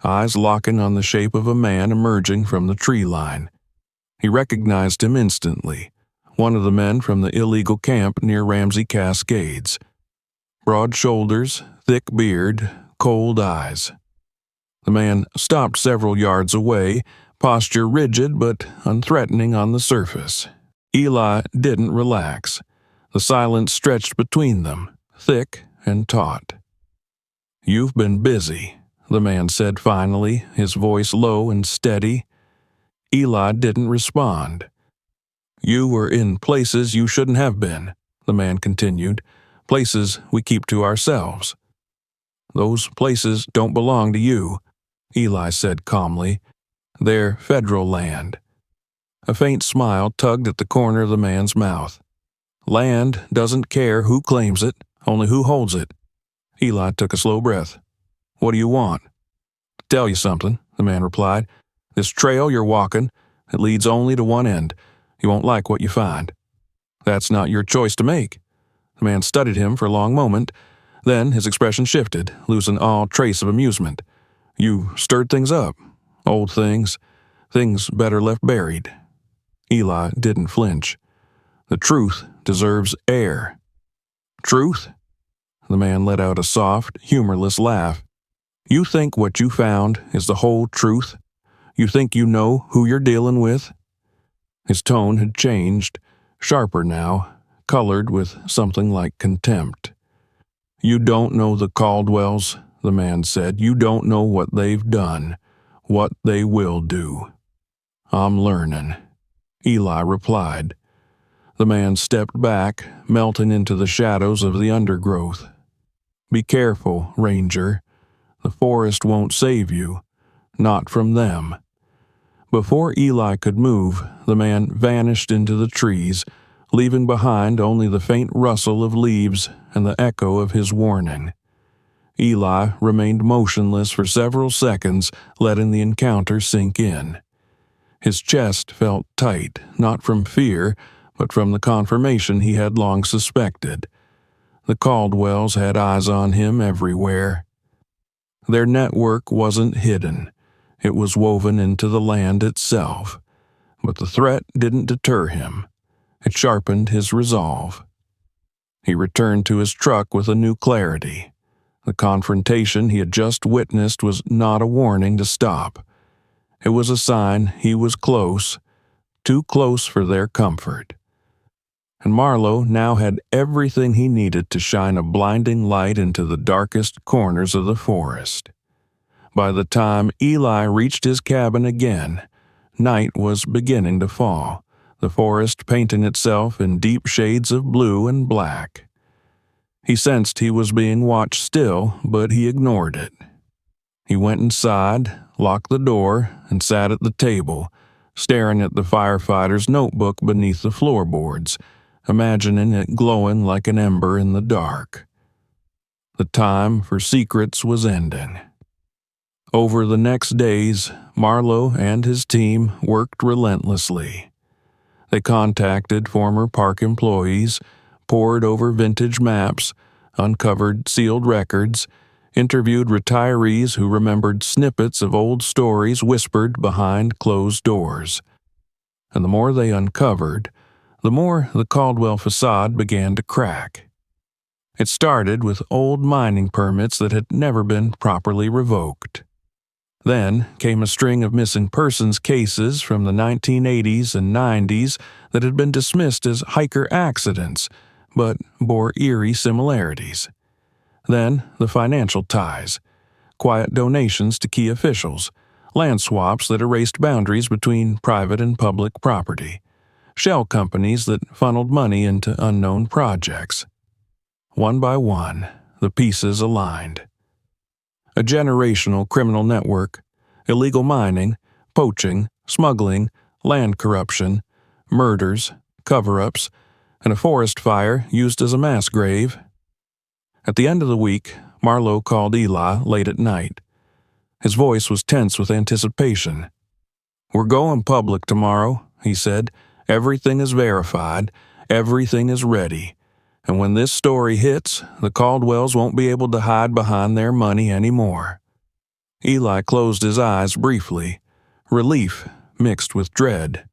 eyes locking on the shape of a man emerging from the tree line. He recognized him instantly, one of the men from the illegal camp near Ramsey Cascades. Broad shoulders, thick beard, cold eyes. The man stopped several yards away, posture rigid but unthreatening on the surface. Eli didn't relax. The silence stretched between them, thick and taut. "You've been busy," the man said finally, his voice low and steady. Eli didn't respond. "You were in places you shouldn't have been," the man continued, "places we keep to ourselves." "Those places don't belong to you," Eli said calmly. "They're federal land." A faint smile tugged at the corner of the man's mouth. "Land doesn't care who claims it, only who holds it." Eli took a slow breath. "What do you want?" "Tell you something," the man replied. "This trail you're walking, it leads only to one end. You won't like what you find." "That's not your choice to make." The man studied him for a long moment. Then his expression shifted, losing all trace of amusement. "You stirred things up. Old things. Things better left buried." Eli didn't flinch. "The truth deserves air." "Truth?" The man let out a soft, humorless laugh. "You think what you found is the whole truth? You think you know who you're dealing with?" His tone had changed, sharper now, colored with something like contempt. "You don't know the Caldwells," the man said. "You don't know what they've done, what they will do." "I'm learning," Eli replied. The man stepped back, melting into the shadows of the undergrowth. "Be careful, Ranger. The forest won't save you, not from them." Before Eli could move, the man vanished into the trees, leaving behind only the faint rustle of leaves and the echo of his warning. Eli remained motionless for several seconds, letting the encounter sink in. His chest felt tight, not from fear, but from the confirmation he had long suspected. The Caldwells had eyes on him everywhere. Their network wasn't hidden. It was woven into the land itself. But the threat didn't deter him. It sharpened his resolve. He returned to his truck with a new clarity. The confrontation he had just witnessed was not a warning to stop. It was a sign he was close, too close for their comfort. And Marlowe now had everything he needed to shine a blinding light into the darkest corners of the forest. By the time Eli reached his cabin again, night was beginning to fall, the forest painting itself in deep shades of blue and black. He sensed he was being watched still, but he ignored it. He went inside, locked the door, and sat at the table, staring at the firefighter's notebook beneath the floorboards, imagining it glowing like an ember in the dark. The time for secrets was ending. Over the next days, Marlowe and his team worked relentlessly. They contacted former park employees, pored over vintage maps, uncovered sealed records, interviewed retirees who remembered snippets of old stories whispered behind closed doors. And the more they uncovered, the more the Caldwell facade began to crack. It started with old mining permits that had never been properly revoked. Then came a string of missing persons cases from the 1980s and 90s that had been dismissed as hiker accidents, but bore eerie similarities. Then the financial ties, quiet donations to key officials, land swaps that erased boundaries between private and public property, shell companies that funneled money into unknown projects. One by one, the pieces aligned. A generational criminal network, illegal mining, poaching, smuggling, land corruption, murders, cover-ups, and a forest fire used as a mass grave. At the end of the week, Marlowe called Eli late at night. His voice was tense with anticipation. "We're going public tomorrow," he said. "Everything is verified. Everything is ready. And when this story hits, the Caldwells won't be able to hide behind their money anymore." Eli closed his eyes briefly, relief mixed with dread.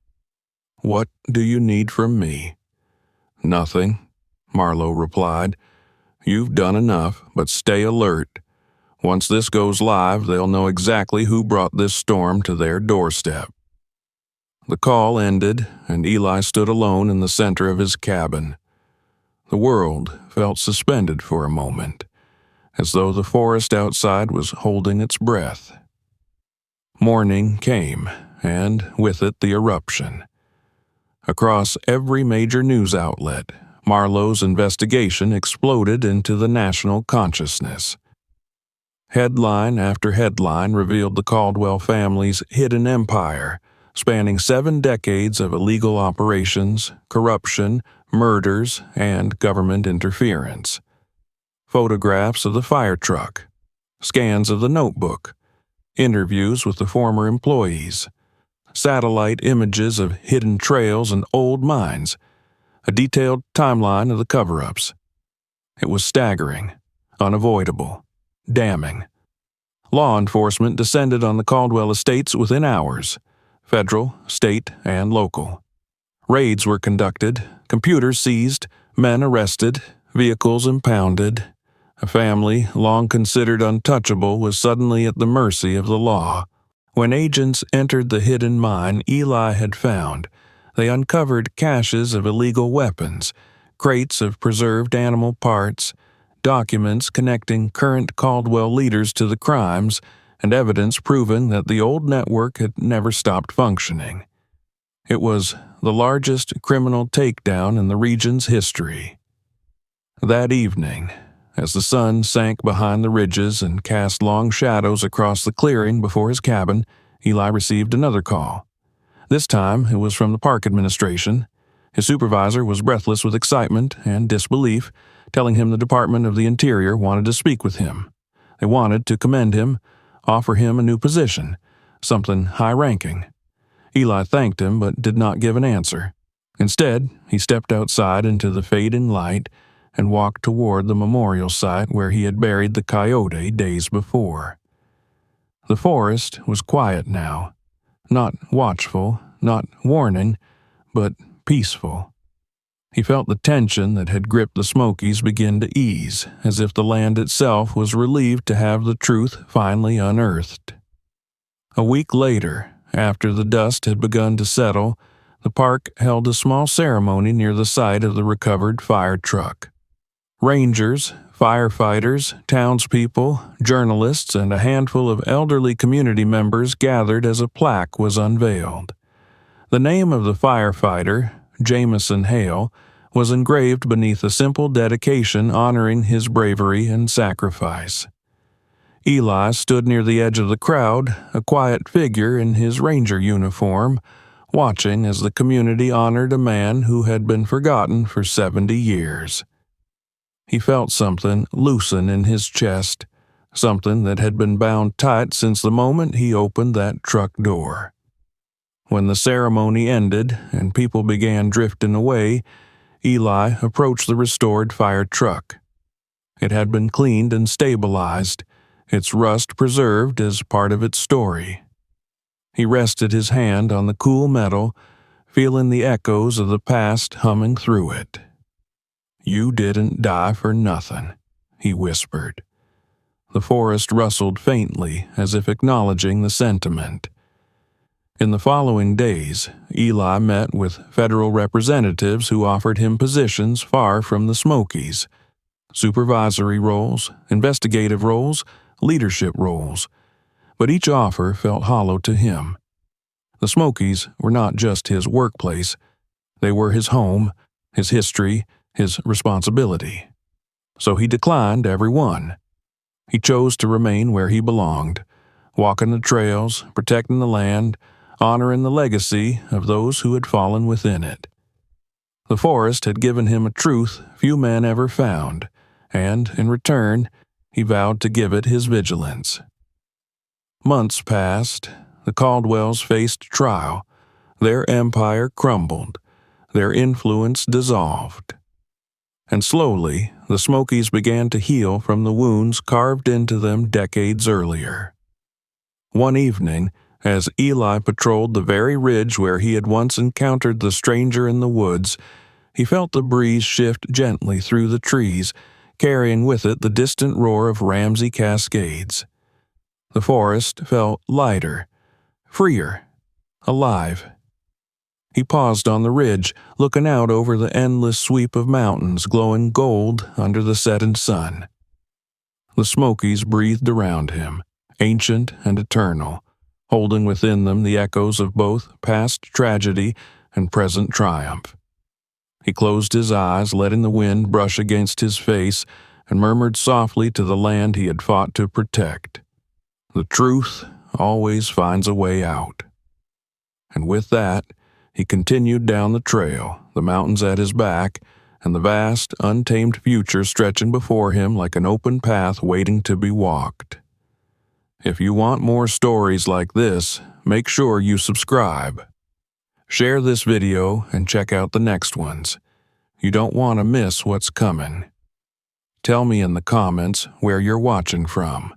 "What do you need from me?" "Nothing," Marlowe replied. "You've done enough, but stay alert. Once this goes live, they'll know exactly who brought this storm to their doorstep." The call ended, and Eli stood alone in the center of his cabin. The world felt suspended for a moment, as though the forest outside was holding its breath. Morning came, and with it the eruption. Across every major news outlet, Marlowe's investigation exploded into the national consciousness. Headline after headline revealed the Caldwell family's hidden empire, spanning 7 decades of illegal operations, corruption, murders, and government interference. Photographs of the fire truck, scans of the notebook, interviews with the former employees, satellite images of hidden trails and old mines, a detailed timeline of the cover-ups. It was staggering, unavoidable, damning. Law enforcement descended on the Caldwell estates within hours, federal, state, and local. Raids were conducted, computers seized, men arrested, vehicles impounded. A family, long considered untouchable, was suddenly at the mercy of the law. When agents entered the hidden mine Eli had found, they uncovered caches of illegal weapons, crates of preserved animal parts, documents connecting current Caldwell leaders to the crimes, and evidence proving that the old network had never stopped functioning. It was the largest criminal takedown in the region's history. That evening, as the sun sank behind the ridges and cast long shadows across the clearing before his cabin, Eli received another call. This time, it was from the park administration. His supervisor was breathless with excitement and disbelief, telling him the Department of the Interior wanted to speak with him. They wanted to commend him, offer him a new position, something high-ranking. Eli thanked him but did not give an answer. Instead, he stepped outside into the fading light and walked toward the memorial site where he had buried the coyote days before. The forest was quiet now, not watchful, not warning, but peaceful. He felt the tension that had gripped the Smokies begin to ease, as if the land itself was relieved to have the truth finally unearthed. A week later, after the dust had begun to settle, the park held a small ceremony near the site of the recovered fire truck. Rangers, firefighters, townspeople, journalists, and a handful of elderly community members gathered as a plaque was unveiled. The name of the firefighter, Jameson Hale, was engraved beneath a simple dedication honoring his bravery and sacrifice. Eli stood near the edge of the crowd, a quiet figure in his ranger uniform, watching as the community honored a man who had been forgotten for 70 years. He felt something loosen in his chest, something that had been bound tight since the moment he opened that truck door. When the ceremony ended and people began drifting away, Eli approached the restored fire truck. It had been cleaned and stabilized, its rust preserved as part of its story. He rested his hand on the cool metal, feeling the echoes of the past humming through it. "You didn't die for nothing," he whispered. The forest rustled faintly, as if acknowledging the sentiment. In the following days, Eli met with federal representatives who offered him positions far from the Smokies: supervisory roles, investigative roles, leadership roles. But each offer felt hollow to him. The Smokies were not just his workplace. They were his home, his history, his responsibility. So he declined every one. He chose to remain where he belonged, walking the trails, protecting the land, honoring the legacy of those who had fallen within it. The forest had given him a truth few men ever found, and, in return, he vowed to give it his vigilance. Months passed. The Caldwells faced trial. Their empire crumbled. Their influence dissolved. And slowly, the Smokies began to heal from the wounds carved into them decades earlier. One evening, as Eli patrolled the very ridge where he had once encountered the stranger in the woods, he felt the breeze shift gently through the trees, carrying with it the distant roar of Ramsey Cascades. The forest felt lighter, freer, alive. He paused on the ridge, looking out over the endless sweep of mountains glowing gold under the setting sun. The Smokies breathed around him, ancient and eternal, holding within them the echoes of both past tragedy and present triumph. He closed his eyes, letting the wind brush against his face, and murmured softly to the land he had fought to protect. The truth always finds a way out. And with that, he continued down the trail, the mountains at his back, and the vast, untamed future stretching before him like an open path waiting to be walked. If you want more stories like this, make sure you subscribe. Share this video and check out the next ones. You don't want to miss what's coming. Tell me in the comments where you're watching from.